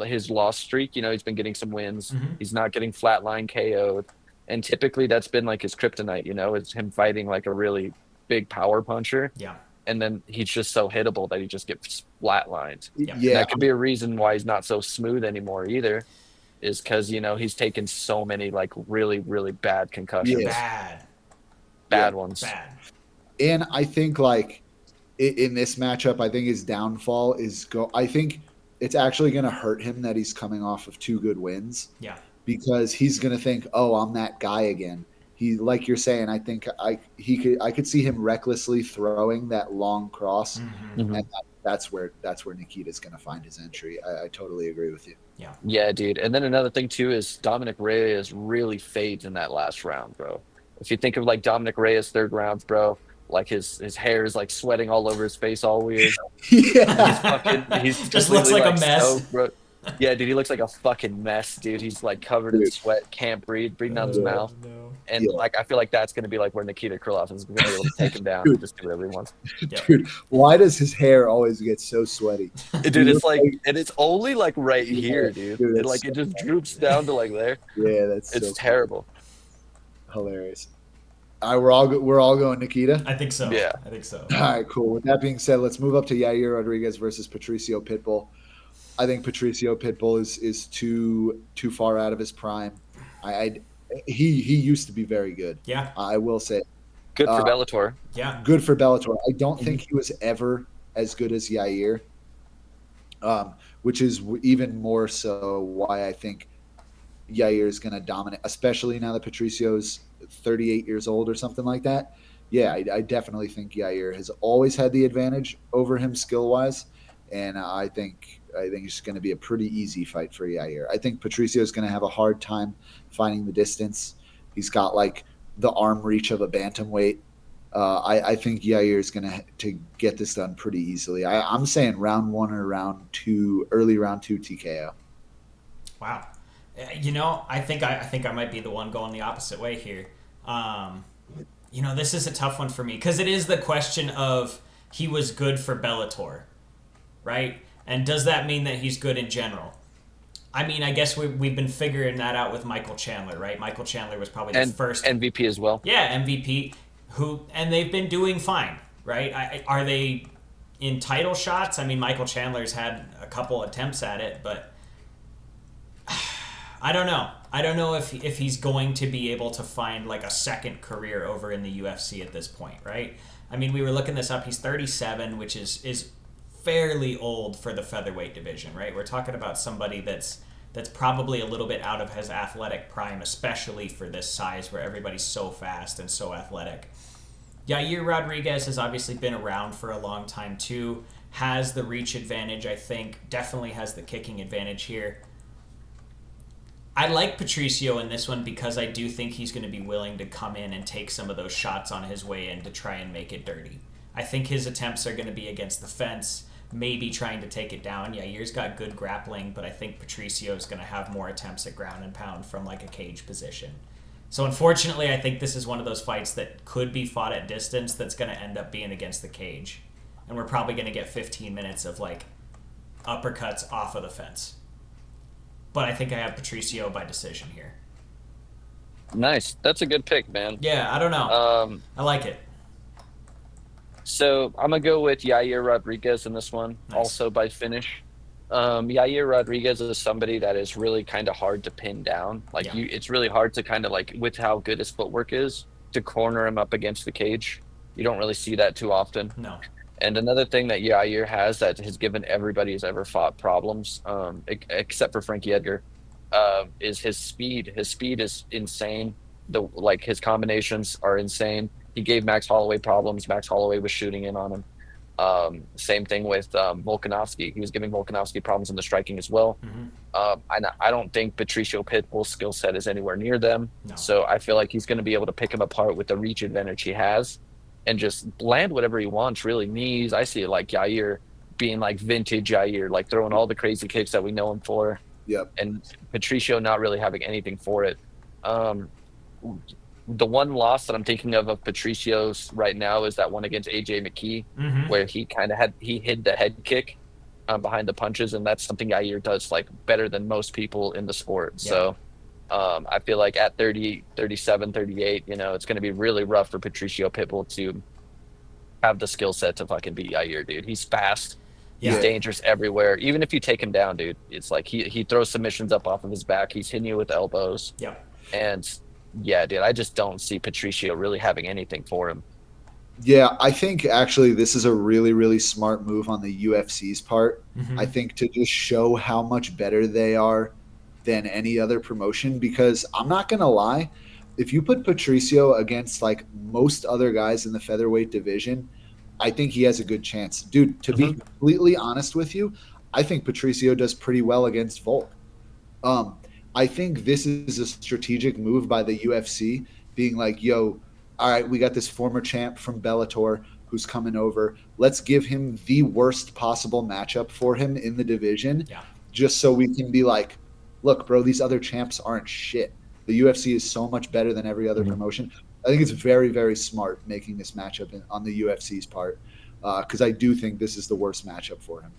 his loss streak. He's been getting some wins. Mm-hmm. He's not getting flatline KO'd. And typically that's been like his kryptonite, it's him fighting like a really big power puncher. Yeah. And then he's just so hittable that he just gets flatlined. Yeah. Yeah. That could be a reason why he's not so smooth anymore either, is because, he's taken so many like really, really bad concussions. Yeah. Bad ones. Bad. And I think like in this matchup, I think his downfall is I think it's actually going to hurt him that he's coming off of 2 good wins. Yeah. Because he's going to think, oh, I'm that guy again. He, like you're saying, I think I could see him recklessly throwing that long cross, and that's where Nikita's going to find his entry. I totally agree with you. Yeah, dude. And then another thing too is Dominic Reyes really fades in that last round, bro. If you think of like Dominic Reyes third rounds, bro, like his hair is like sweating all over his face, all weird. Yeah, He's just looks like a mess. Stoked, bro. Yeah, dude, he looks like a fucking mess, dude. He's like covered in sweat, can't breathing out his mouth. No. And like I feel like that's gonna be like where Nikita Krylov is gonna be able to take him down and just do whatever he wants. Dude, why does his hair always get so sweaty? Dude, it's like, and it's only like right here, dude. It just droops down to like there. Yeah, it's so terrible. Hilarious. All right, we're all going Nikita. I think so. Yeah, I think so. All right, cool. With that being said, let's move up to Yair Rodriguez versus Patricio Pitbull. I think Patricio Pitbull is too far out of his prime. He used to be very good. Yeah. I will say. Good for Bellator. Yeah. Good for Bellator. I don't think he was ever as good as Yair, which is even more so why I think Yair is going to dominate, especially now that Patricio's 38 years old or something like that. Yeah, I definitely think Yair has always had the advantage over him skill-wise, and I think it's going to be a pretty easy fight for Yair. I think Patricio is going to have a hard time finding the distance. He's got like the arm reach of a bantamweight. I think Yair is going to get this done pretty easily. I'm saying round 1 or round 2, early round 2 TKO. Wow. I think I might be the one going the opposite way here. This is a tough one for me because it is the question of he was good for Bellator, right? And does that mean that he's good in general? I mean, I guess we've been figuring that out with Michael Chandler, right? Michael Chandler was probably the first MVP as well. Yeah, MVP. And they've been doing fine, right? Are they in title shots? I mean, Michael Chandler's had a couple attempts at it, but I don't know. I don't know if he's going to be able to find like a second career over in the UFC at this point, right? I mean, we were looking this up. He's 37, which is fairly old for the featherweight division, right? We're talking about somebody that's probably a little bit out of his athletic prime, especially for this size where everybody's so fast and so athletic. Yair Rodriguez has obviously been around for a long time too, has the reach advantage, I think, definitely has the kicking advantage here. I like Patricio in this one because I do think he's going to be willing to come in and take some of those shots on his way in to try and make it dirty. I think his attempts are going to be against the fence, maybe trying to take it down. Yair's got good grappling, but I think Patricio is going to have more attempts at ground and pound from like a cage position. So unfortunately, I think this is one of those fights that could be fought at distance that's going to end up being against the cage. And we're probably going to get 15 minutes of like uppercuts off of the fence. But I think I have Patricio by decision here. Nice. That's a good pick, man. Yeah, I don't know. I like it. So I'm going to go with Yair Rodriguez in this one, Nice. also by finish. Yair Rodriguez is somebody that is really kind of hard to pin down. Like it's really hard to kind of like, with how good his footwork is, to corner him up against the cage. You don't really see that too often. No. And another thing that Yair has that has given everybody who's ever fought problems, except for Frankie Edgar, is his speed. His speed is insane. His combinations are insane. He gave Max Holloway problems. Max Holloway was shooting in on him. Same thing with Volkanovski. He was giving Volkanovski problems in the striking as well. I don't think Patricio Pitbull's skill set is anywhere near them. No. So I feel like he's going to be able to pick him apart with the reach advantage he has and just land whatever he wants, really. Knees. I see it like Yair being like vintage Yair, like throwing all the crazy kicks that we know him for. Yep. And Patricio not really having anything for it. The one loss that I'm thinking of Patricio's right now is that one against AJ McKee, where he kind of hid the head kick behind the punches, and that's something Yair does like better than most people in the sport. Yeah. So I feel like at 30, 37, 38, it's going to be really rough for Patricio Pitbull to have the skill set to fucking beat Yair, dude. He's fast. He's dangerous everywhere. Even if you take him down, dude, it's like he throws submissions up off of his back. He's hitting you with elbows. Yeah. And yeah, dude, I just don't see Patricio really having anything for him. Yeah, I think actually this is a really, really smart move on the UFC's part. I think to just show how much better they are than any other promotion, because I'm not going to lie, if you put Patricio against like most other guys in the featherweight division, I think he has a good chance. Dude, to be completely honest with you, I think Patricio does pretty well against Volk. I think this is a strategic move by the UFC, being like, yo, all right, we got this former champ from Bellator who's coming over. Let's give him the worst possible matchup for him in the division, just so we can be like, look, bro, these other champs aren't shit. The UFC is so much better than every other promotion. I think it's very, very smart making this matchup on the UFC's part, because I do think this is the worst matchup for him.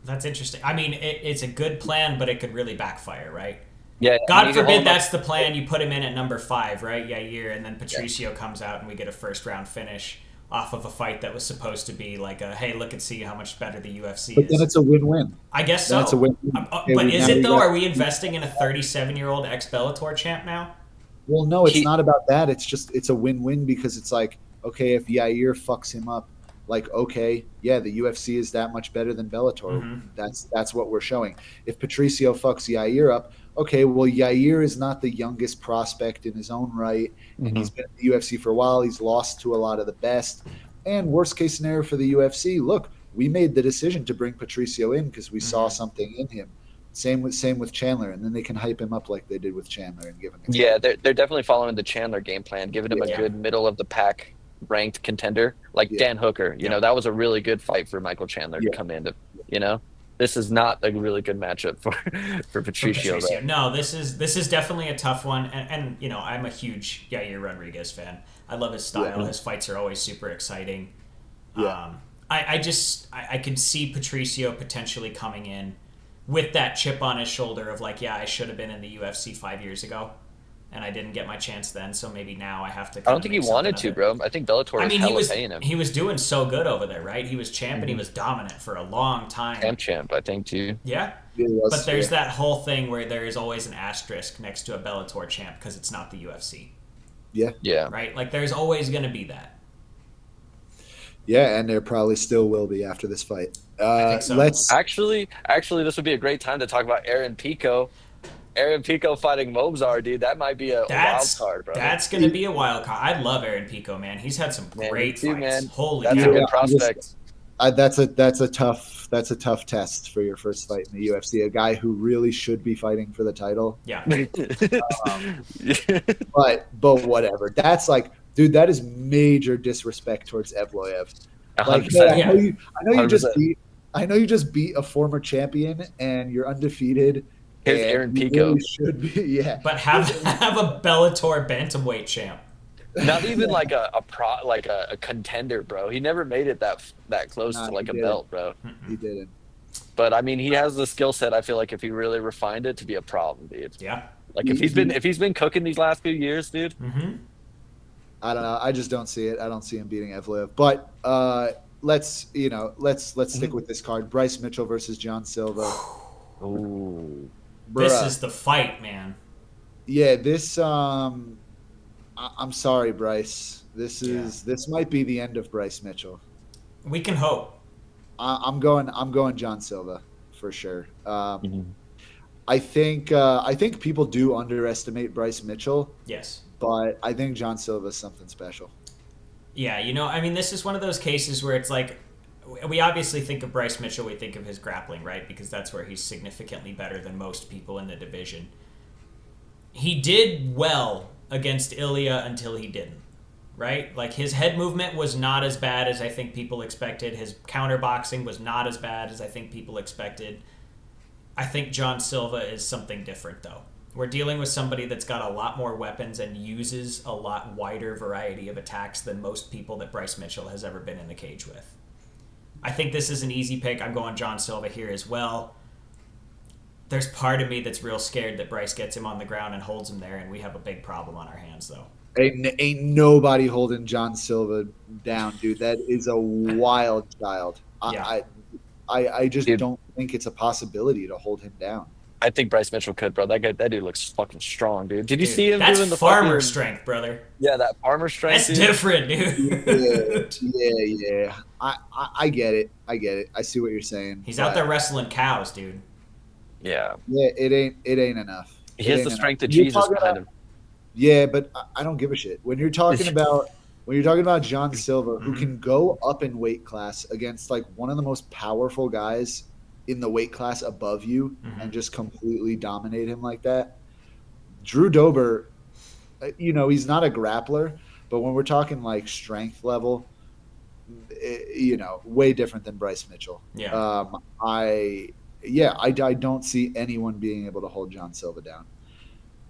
That's interesting. I mean, it's a good plan, but it could really backfire, right? Yeah. God forbid that's the plan. You put him in at number 5, right? Yair, and then Patricio comes out and we get a first round finish off of a fight that was supposed to be like a, hey, look and see how much better the UFC is. But then it's a win-win. I guess then so. It's a win-win. But is it though? Are we investing in a 37-year-old ex-Bellator champ now? Well, no, it's not about that. It's a win-win, because it's like, okay, if Yair fucks him up, like, okay, yeah, the UFC is that much better than Bellator. That's what we're showing. If Patricio fucks Yair up, okay, well, Yair is not the youngest prospect in his own right, and he's been in the UFC for a while. He's lost to a lot of the best. And worst case scenario for the UFC, look, we made the decision to bring Patricio in because we saw something in him. Same with Chandler, and then they can hype him up like they did with Chandler and give him. Yeah, they're definitely following the Chandler game plan, giving him a good middle of the pack ranked contender like Dan Hooker. You know, that was a really good fight for Michael Chandler to come in. This is not a really good matchup for Patricio. No, this is definitely a tough one, and I'm a huge Yair Rodriguez fan. I love his style. His fights are always super exciting. I could see Patricio potentially coming in with that chip on his shoulder of like, I should have been in the UFC 5 years ago, and I didn't get my chance then, so maybe now I have to. I don't think he wanted to, bro. I think Bellator was paying him. He was doing so good over there, right? He was champ and he was dominant for a long time. Champ, I think too. Yeah, but there's that whole thing where there is always an asterisk next to a Bellator champ because it's not the UFC. Yeah. Right? Like there's always going to be that. Yeah, and there probably still will be after this fight. I think so. Let's actually, this would be a great time to talk about Aaron Pico. Aaron Pico fighting Mobzar, dude. That might be a wild card, bro. That's going to be a wild card. I love Aaron Pico, man. He's had some great fights. Man. Holy that's cow. a good prospect. That's a tough test for your first fight in the UFC. A guy who really should be fighting for the title. Yeah. But whatever. That's like, dude, that is major disrespect towards Evloev. Like, I know you just beat a former champion and you're undefeated. Here's And Aaron he Pico. really should be, yeah. But have a Bellator bantamweight champ. Not even like a contender, bro. He never made it that close Nah, to like he a didn't. belt, bro. He didn't. But I mean, he has the skill set. I feel like if he really refined it, to be a problem, dude. Yeah. Like if he's been cooking these last few years, dude. Mm-hmm. I don't know. I just don't see it. I don't see him beating Evloev. But let's stick with this card. Bryce Mitchell versus Jean Silva. Ooh. This is the fight, man. Yeah, this I'm sorry, Bryce. This might be the end of Bryce Mitchell. We can hope. I'm going Jean Silva for sure. I think people do underestimate Bryce Mitchell. Yes. But I think Jean Silva is something special. Yeah, I mean, this is one of those cases where it's like, we obviously think of Bryce Mitchell, we think of his grappling, right? Because that's where he's significantly better than most people in the division. He did well against Ilya until he didn't, right? Like, his head movement was not as bad as I think people expected. His counterboxing was not as bad as I think people expected. I think Jean Silva is something different, though. We're dealing with somebody that's got a lot more weapons and uses a lot wider variety of attacks than most people that Bryce Mitchell has ever been in the cage with. I think this is an easy pick. I'm going Jean Silva here as well. There's part of me that's real scared that Bryce gets him on the ground and holds him there, and we have a big problem on our hands, though. Ain't nobody holding Jean Silva down, dude. That is a wild child. Yeah. I just don't think it's a possibility to hold him down. I think Bryce Mitchell could, bro. That dude looks fucking strong, dude. Did you see him that's doing the farmer fucking strength, brother? Yeah, that farmer strength. That's different, dude. Yeah. I get it. I see what you're saying. He's out there wrestling cows, dude. Yeah. Yeah, it ain't enough. He has the strength of Jesus behind him. Yeah, but I don't give a shit. When you're talking about Jean Silva, who can go up in weight class against like one of the most powerful guys in the weight class above you and just completely dominate him like that. Drew Dober, he's not a grappler, but when we're talking like strength level, way different than Bryce Mitchell. Yeah. I don't see anyone being able to hold Jean Silva down.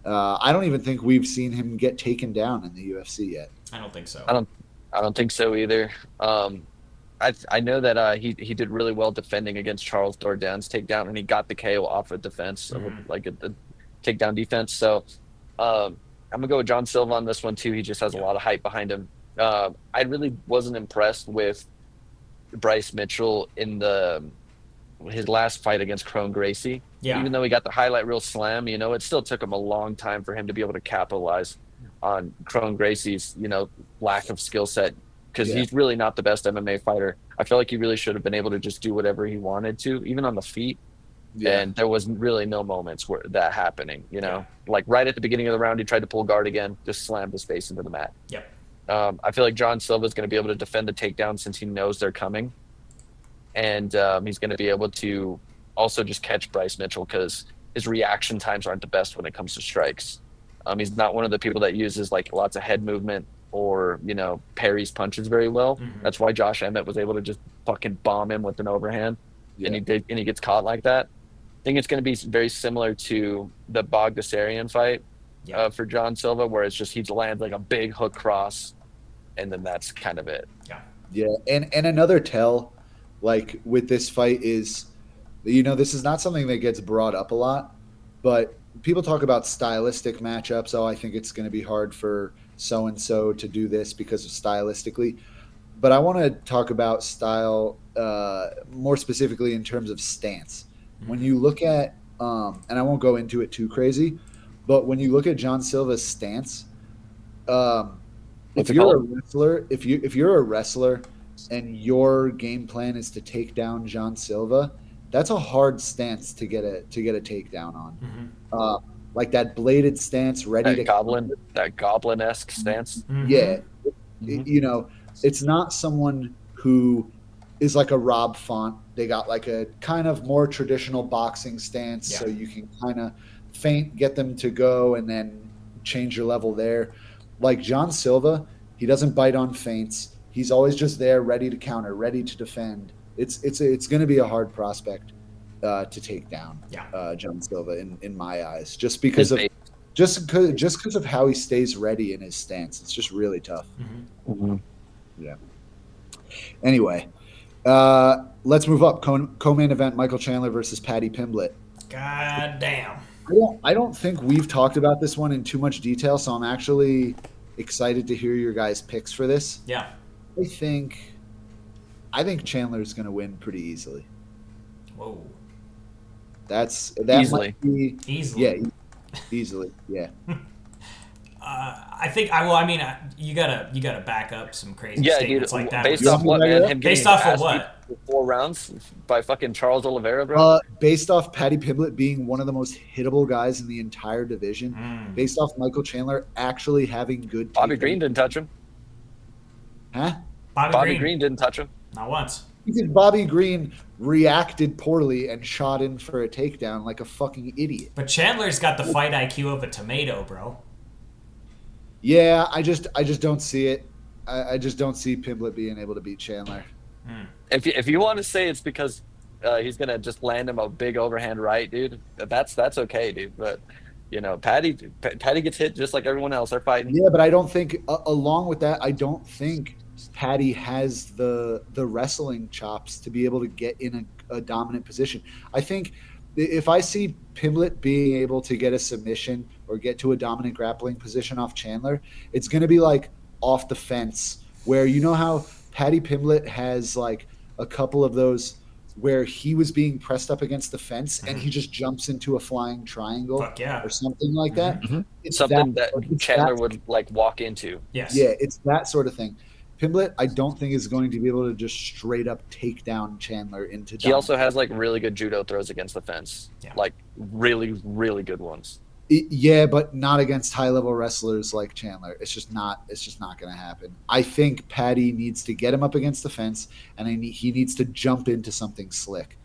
I don't even think we've seen him get taken down in the UFC yet. I don't think so. I don't think so either. I know that he did really well defending against Charles Dordan's takedown, and he got the KO off of defense, like the takedown defense. So I'm gonna go with Jean Silva on this one too. He just has a lot of hype behind him. I really wasn't impressed with Bryce Mitchell in his last fight against Kron Gracie. Yeah. Even though he got the highlight reel slam, it still took him a long time for him to be able to capitalize on Kron Gracie's lack of skill set. Because he's really not the best MMA fighter. I feel like he really should have been able to just do whatever he wanted to, even on the feet. Yeah. And there was really no moments where that happening, Like right at the beginning of the round, he tried to pull guard again, just slammed his face into the mat. Yep. I feel like Jean Silva is going to be able to defend the takedown since he knows they're coming. And he's going to be able to also just catch Bryce Mitchell because his reaction times aren't the best when it comes to strikes. He's not one of the people that uses like lots of head movement or parries punches very well. That's why Josh Emmett was able to just fucking bomb him with an overhand, and he gets caught like that. I think it's going to be very similar to the Bogdasarian fight for Jean Silva, where it's just he lands like a big hook cross, and then that's kind of it. Yeah, and another tell, like with this fight is, this is not something that gets brought up a lot, but people talk about stylistic matchups. Oh, I think it's going to be hard for so-and-so to do this because of stylistically. But I want to talk about style more specifically in terms of stance. When you look at, and I won't go into it too crazy, but when you look at Jean Silva's stance, if you're a wrestler and your game plan is to take down Jean Silva, that's a hard stance to get a takedown on. Like that bladed stance, ready to that goblin-esque stance. Yeah, it's not someone who is like a Rob Font. They got like a kind of more traditional boxing stance, so you can kind of feint, get them to go, and then change your level there. Like Jean Silva, he doesn't bite on feints. He's always just there, ready to counter, ready to defend. It's going to be a hard prospect. to take down Yeah. Jean Silva in my eyes, just because of how he stays ready in his stance. It's just really tough. Mm-hmm. Yeah. Anyway, let's move up. Co-main event: Michael Chandler versus Paddy Pimblett. God damn. I don't think we've talked about this one in too much detail, so I'm actually excited to hear your guys' picks for this. Yeah. I think Chandler's going to win pretty easily. Whoa. That Easily. might be Easily. Yeah, easily. Yeah. I think I mean you gotta back up some crazy statements like that. Based off what, man? Him Based getting off of ass what? beat for 4 rounds by fucking Charles Oliveira, bro. Based off Paddy Pimblett being one of the most hittable guys in the entire division, based off Michael Chandler actually having good. Bobby Green didn't touch him. Huh? Bobby Green didn't touch him. Not once. Because Bobby Green reacted poorly and shot in for a takedown like a fucking idiot. But Chandler's got the fight IQ of a tomato, bro. Yeah, I just don't see it. I just don't see Pimblett being able to beat Chandler. If you want to say it's because he's gonna just land him a big overhand right, dude, that's okay, dude. But you know, Paddy gets hit just like everyone else. They're fighting. Yeah, but I don't think. Along with that, I don't think Paddy has the wrestling chops to be able to get in a dominant position. I think if I see Pimblett being able to get a submission or get to a dominant grappling position off Chandler, it's going to be like off the fence, where you know how Paddy Pimblett has like a couple of those where he was being pressed up against the fence and he just jumps into a flying triangle or something like that. It's something that Chandler would like walk into. Yes. Yeah, it's that sort of thing. Pimblett, I don't think is going to be able to just straight up take down Chandler into. He also has like really good judo throws against the fence, like really, really good ones. Yeah, but not against high level wrestlers like Chandler. It's just not going to happen. I think Paddy needs to get him up against the fence, and he needs to jump into something slick.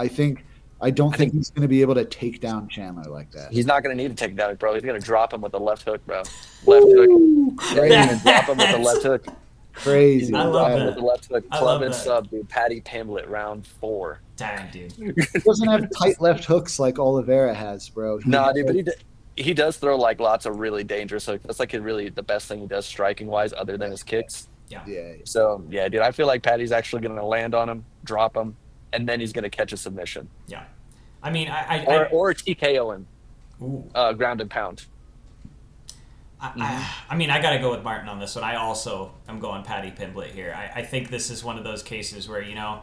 I don't think he's going to be able to take down Chandler like that. He's not going to need to take down, bro. He's going to drop him with the left hook, bro. Left hook. Crazy. Drop him with the left hook. Crazy. I love that. With the left hook. I Club love and that. sub, dude. Paddy Pimblett, round 4. Dang, dude. He doesn't have tight left hooks like Oliveira has, bro. No, dude, but he does throw like lots of really dangerous hooks. That's like really the best thing he does striking wise, other than his kicks. Yeah. So yeah, dude, I feel like Paddy's actually going to land on him, drop him, and then he's going to catch a submission. Yeah. I mean, or TKO him. Ooh. Ground and pound. I mean, I got to go with Martin on this one. I also am going Paddy Pimblett here. I think this is one of those cases where, you know,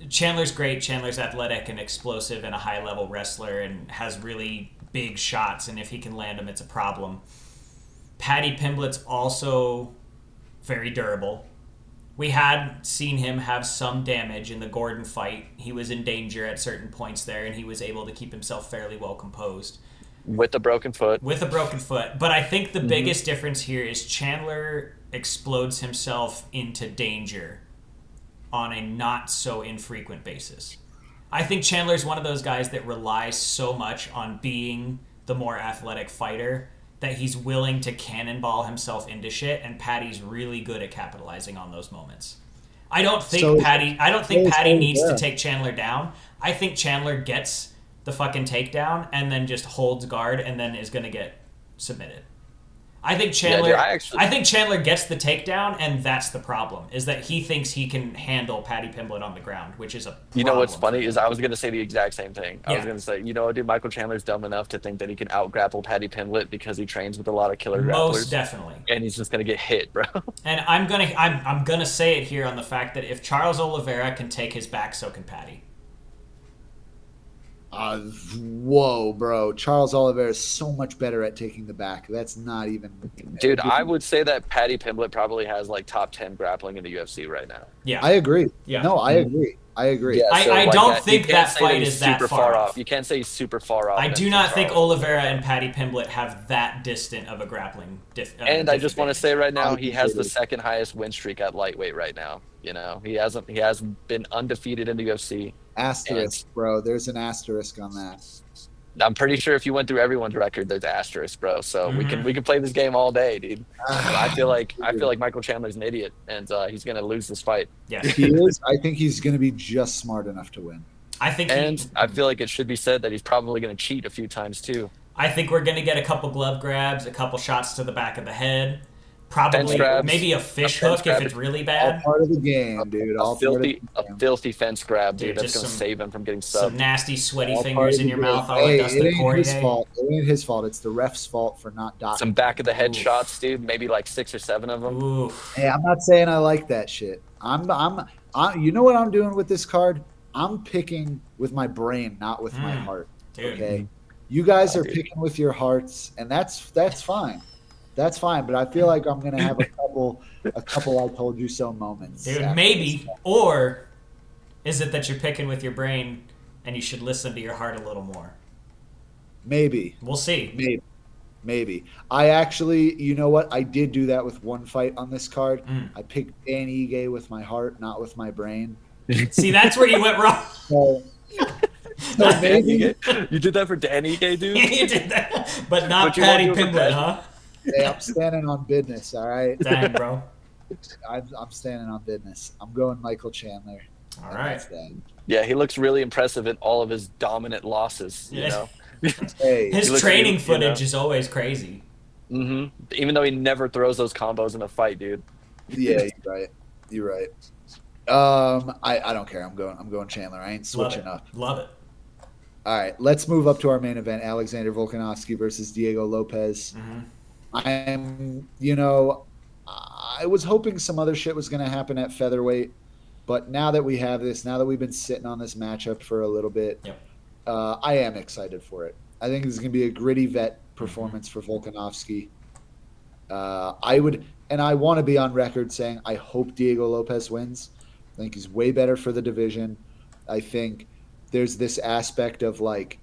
Chandler's great. Chandler's athletic and explosive and a high-level wrestler and has really big shots, and if he can land them, it's a problem. Paddy Pimblett's also very durable. We had seen him have some damage in the Gordon fight. He was in danger at certain points there, and he was able to keep himself fairly well composed. With a broken foot. But I think the biggest difference here is Chandler explodes himself into danger on a not so infrequent basis. I think Chandler's one of those guys that relies so much on being the more athletic fighter that he's willing to cannonball himself into shit, and Paddy's really good at capitalizing on those moments. I don't think Paddy needs to take Chandler down. I think Chandler gets the fucking takedown and then just holds guard and then is going to get submitted. I think Chandler I think Chandler gets the takedown, and that's the problem, is that he thinks he can handle Paddy Pimblett on the ground, which is a problem. You know what's funny is I was going to say the exact same thing. I was going to say, you know, dude, Michael Chandler's dumb enough to think that he can out-grapple Paddy Pimblett because he trains with a lot of killer grapplers. Most definitely. And he's just going to get hit, bro. And I'm gonna say it here on the fact that if Charles Oliveira can take his back, so can Paddy. Whoa, bro. Charles Oliveira is so much better at taking the back. That's not even... Dude, I would say that Paddy Pimblett probably has like top 10 grappling in the UFC right now. Yeah. I agree. Yeah. No, I agree. Yeah, I don't think that fight is that far off. You can't say he's super far off. I do not think Oliveira and Paddy Pimblett have that distant of a grappling and I just want to say right now, he has the second highest win streak at lightweight right now. You know, he hasn't been undefeated in the UFC. Asterisk, bro. There's an asterisk on that. I'm pretty sure if you went through everyone's record, there's asterisk, bro. So we can play this game all day, dude. I feel like Michael Chandler's an idiot, and he's gonna lose this fight. Yes, he is. I think he's gonna be just smart enough to win. I think And I feel like it should be said that he's probably going to cheat a few times too. I think we're gonna get a couple glove grabs, a couple shots to the back of the head, Fence probably grabs, maybe a fish fence hook if grab, it's really All bad. part of the game, dude. a All part of the filthy, game. fence grab, dude. Dude, That's just going to some save him from getting some subbed. nasty sweaty All part fingers of in the your game. mouth, all Hey, like it Dustin ain't his Poirier. fault. It ain't his fault. It's the ref's fault for not docking. Some back of the head Oof. shots, dude. Maybe like 6 or 7 of them. Oof. Hey, I'm not saying I like that shit. You know what I'm doing with this card? I'm picking with my brain, not with my heart. Dude. Okay, you guys are Dude. picking with your hearts, and that's fine. That's fine. But I feel like I'm gonna have a couple I told you so moments. Dude, after maybe. this. Or is it that you're picking with your brain and you should listen to your heart a little more? Maybe. We'll see. Maybe. I actually, you know what? I did do that with one fight on this card. Mm. I picked Dan Ige with my heart, not with my brain. See, that's where you went wrong. So maybe. You did that for Danny Ige, dude? You did that. But not But you won't Paddy do it for Pimblett, Paddy? huh? Hey, I'm standing on business, all right? Dang, bro. I'm standing on business. I'm going Michael Chandler. All And right. that's that. Yeah, he looks really impressive in all of his dominant losses, you Yeah. know? Hey, His He looks training good, you know? footage is always crazy. Even though he never throws those combos in a fight, dude. yeah, you're right. I don't care. I'm going Chandler. I ain't Love switching it. up. Love it. All right, let's move up to our main event: Alexander Volkanovski versus Diego Lopez. I was hoping some other shit was going to happen at featherweight, but now that we have this, now that we've been sitting on this matchup for a little bit, Yep. I am excited for it. I think this is going to be a gritty vet performance for Volkanovski. I want to be on record saying I hope Diego Lopez wins. I think he's way better for the division. I think there's this aspect of like,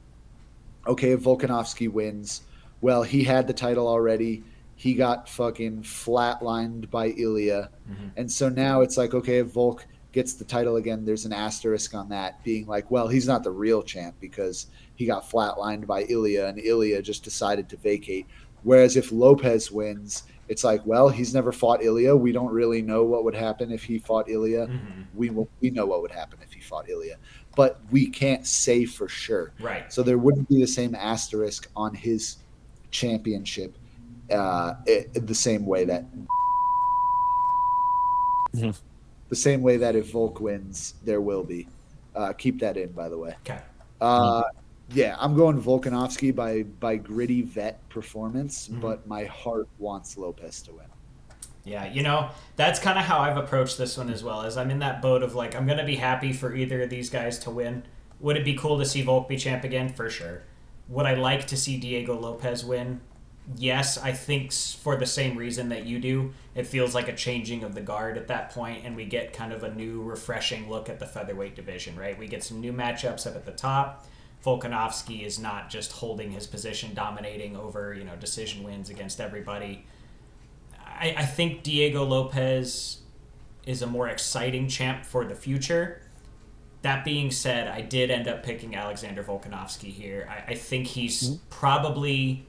okay, if Volkanovski wins, well, he had the title already. He got fucking flatlined by Ilya. And so now it's like, okay, if Volk gets the title again, there's an asterisk on that being like, well, he's not the real champ because he got flatlined by Ilya and Ilya just decided to vacate. Whereas if Lopez wins, it's like, well, he's never fought Ilya. We don't really know what would happen if he fought Ilya. We know what would happen if he fought Ilya, but we can't say for sure. Right. So there wouldn't be the same asterisk on his championship the same way that if Volk wins, there will be. Keep that in, by the way. Okay. Yeah, I'm going Volkanovski by gritty vet performance, but my heart wants Lopez to win. Yeah, that's kind of how I've approached this one as well. As I'm in that boat of like, I'm going to be happy for either of these guys to win. Would it be cool to see Volk be champ again? For sure. Would I like to see Diego Lopez win? Yes, I think for the same reason that you do. It feels like a changing of the guard at that point, and we get kind of a new, refreshing look at the featherweight division, right? We get some new matchups up at the top. Volkanovski is not just holding his position, dominating over, decision wins against everybody. I think Diego Lopez is a more exciting champ for the future. That being said, I did end up picking Alexander Volkanovski here. I think he's probably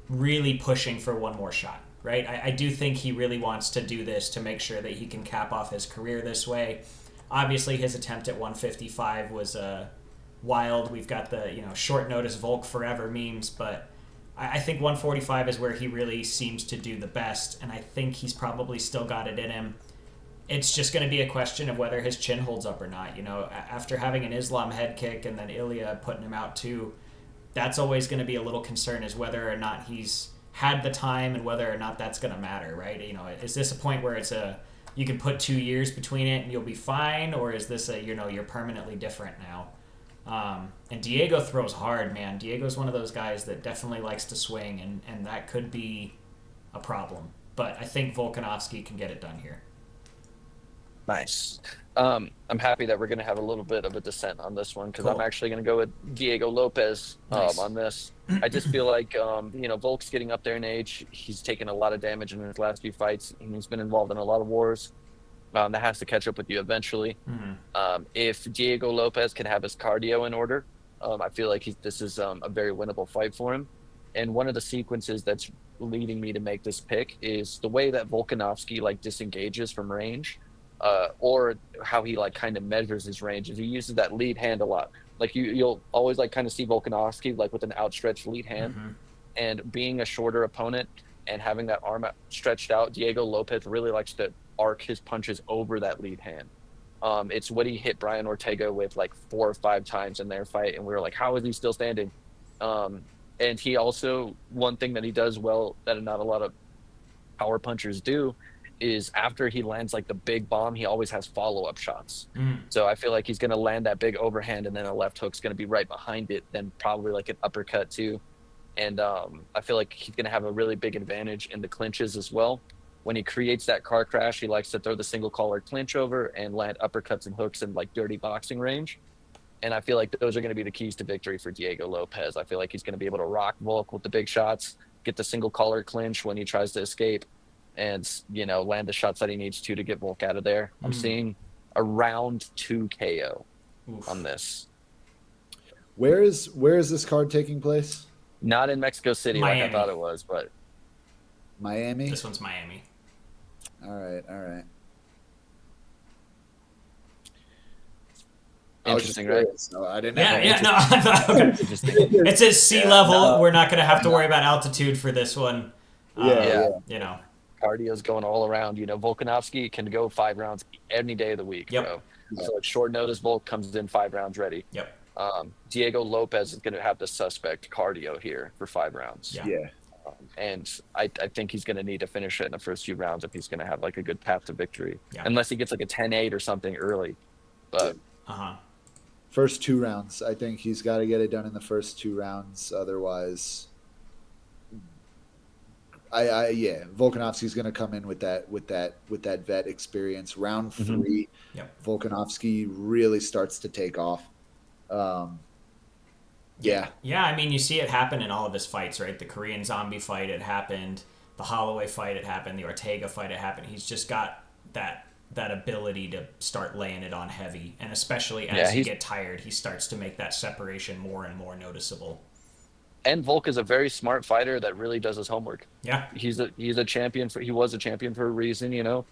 really pushing for one more shot, right? I do think he really wants to do this to make sure that he can cap off his career this way. Obviously, his attempt at 155 was wild. We've got the short notice Volk forever memes, but I think 145 is where he really seems to do the best, and I think he's probably still got it in him. It's just going to be a question of whether his chin holds up or not. After having an Islam head kick and then Ilya putting him out too, that's always going to be a little concern, is whether or not he's had the time and whether or not that's going to matter, right? Is this a point where you can put 2 years between it and you'll be fine, or is this you're permanently different now? And Diego throws hard, man. Diego's one of those guys that definitely likes to swing, and that could be a problem. But I think Volkanovski can get it done here. Nice. I'm happy that we're going to have a little bit of a dissent on this one because I'm actually going to go with Diego Lopez Nice. on this. I just feel like, Volk's getting up there in age. He's taken a lot of damage in his last few fights, and he's been involved in a lot of wars. That has to catch up with you eventually. If Diego Lopez can have his cardio in order, I feel like this is a very winnable fight for him. And one of the sequences that's leading me to make this pick is the way that Volkanovski disengages from range. or how he like kind of measures his range is he uses that lead hand a lot. Like you'll always like kind of see Volkanovski like with an outstretched lead hand, and being a shorter opponent and having that arm stretched out, Diego Lopez really likes to arc his punches over that lead hand. It's what he hit Brian Ortega with like 4 or 5 times in their fight, and we were like, how is he still standing? And he also, one thing that he does well that not a lot of power punchers do is after he lands like the big bomb, he always has follow-up shots. So I feel like he's going to land that big overhand, and then a left hook's going to be right behind it, then probably like an uppercut too. And I feel like he's going to have a really big advantage in the clinches as well. When he creates that car crash, he likes to throw the single collar clinch over and land uppercuts and hooks in like dirty boxing range. And I feel like those are going to be the keys to victory for Diego Lopez. I feel like he's going to be able to rock Volk with the big shots, get the single collar clinch when he tries to escape, and, you know, land the shots that he needs to get Volk out of there. I'm seeing a round 2 KO on this. Where is this card taking place? Not in Mexico City Miami. like I thought it was, but Miami? This one's Miami. All right. Interesting, right? So I didn't. Yeah. No, I thought, okay. It's at sea level. No, we're not going to have to worry about altitude for this one. Yeah. You know, cardio's going all around. You know, Volkanovski can go 5 rounds any day of the week. Yep. Bro. So at short notice, Volk comes in 5 rounds ready. Yep. Diego Lopez is going to have the suspect cardio here for 5 rounds. Yeah. And I think he's going to need to finish it in the first few rounds if he's going to have like a good path to victory. Yeah. Unless he gets like a 10-8 or something early. But first 2 rounds, I think he's got to get it done in the first 2 rounds. Otherwise, Volkanovski's going to come in with that vet experience. Round 3, Volkanovski really starts to take off. Yeah, I mean, you see it happen in all of his fights, right? The Korean Zombie fight, it happened. The Holloway fight, it happened. The Ortega fight, it happened. He's just got that ability to start laying it on heavy, and especially as he get tired, he starts to make that separation more and more noticeable. And Volk is a very smart fighter that really does his homework. Yeah, he's a champion he was a champion for a reason, you know,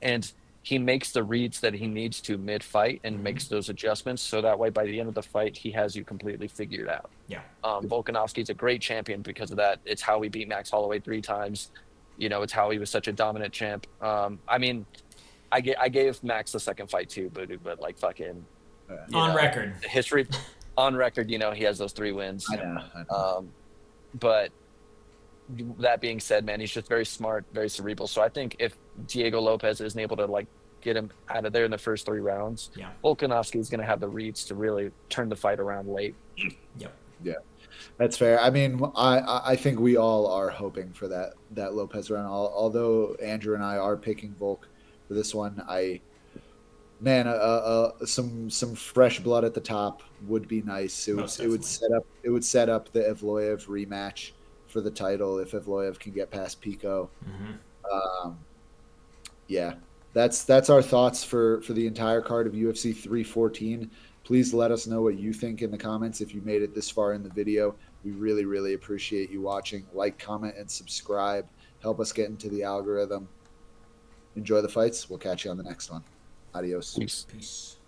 and he makes the reads that he needs to mid-fight and makes those adjustments, so that way by the end of the fight he has you completely figured out. Yeah. Volkanovski's a great champion because of that. It's how he beat Max Holloway 3 times. You know, it's how he was such a dominant champ. I mean, I gave Max the second fight too, but like fucking on record history, on record, you know, he has those 3 wins. I know. But that being said, man, he's just very smart, very cerebral. So I think if Diego Lopez isn't able to like get him out of there in the first 3 rounds, Volkanovski is going to have the reads to really turn the fight around late. Yep. Yeah, that's fair. I mean, I think we all are hoping for that Lopez run. Although Andrew and I are picking Volk for this one, some fresh blood at the top would be nice. It would set up the Evloev rematch for the title if Evloev can get past Pico. That's our thoughts for the entire card of UFC 314. Please let us know what you think in the comments if you made it this far in the video. We really, really appreciate you watching. Like, comment, and subscribe. Help us get into the algorithm. Enjoy the fights. We'll catch you on the next one. Adios. Peace. Peace.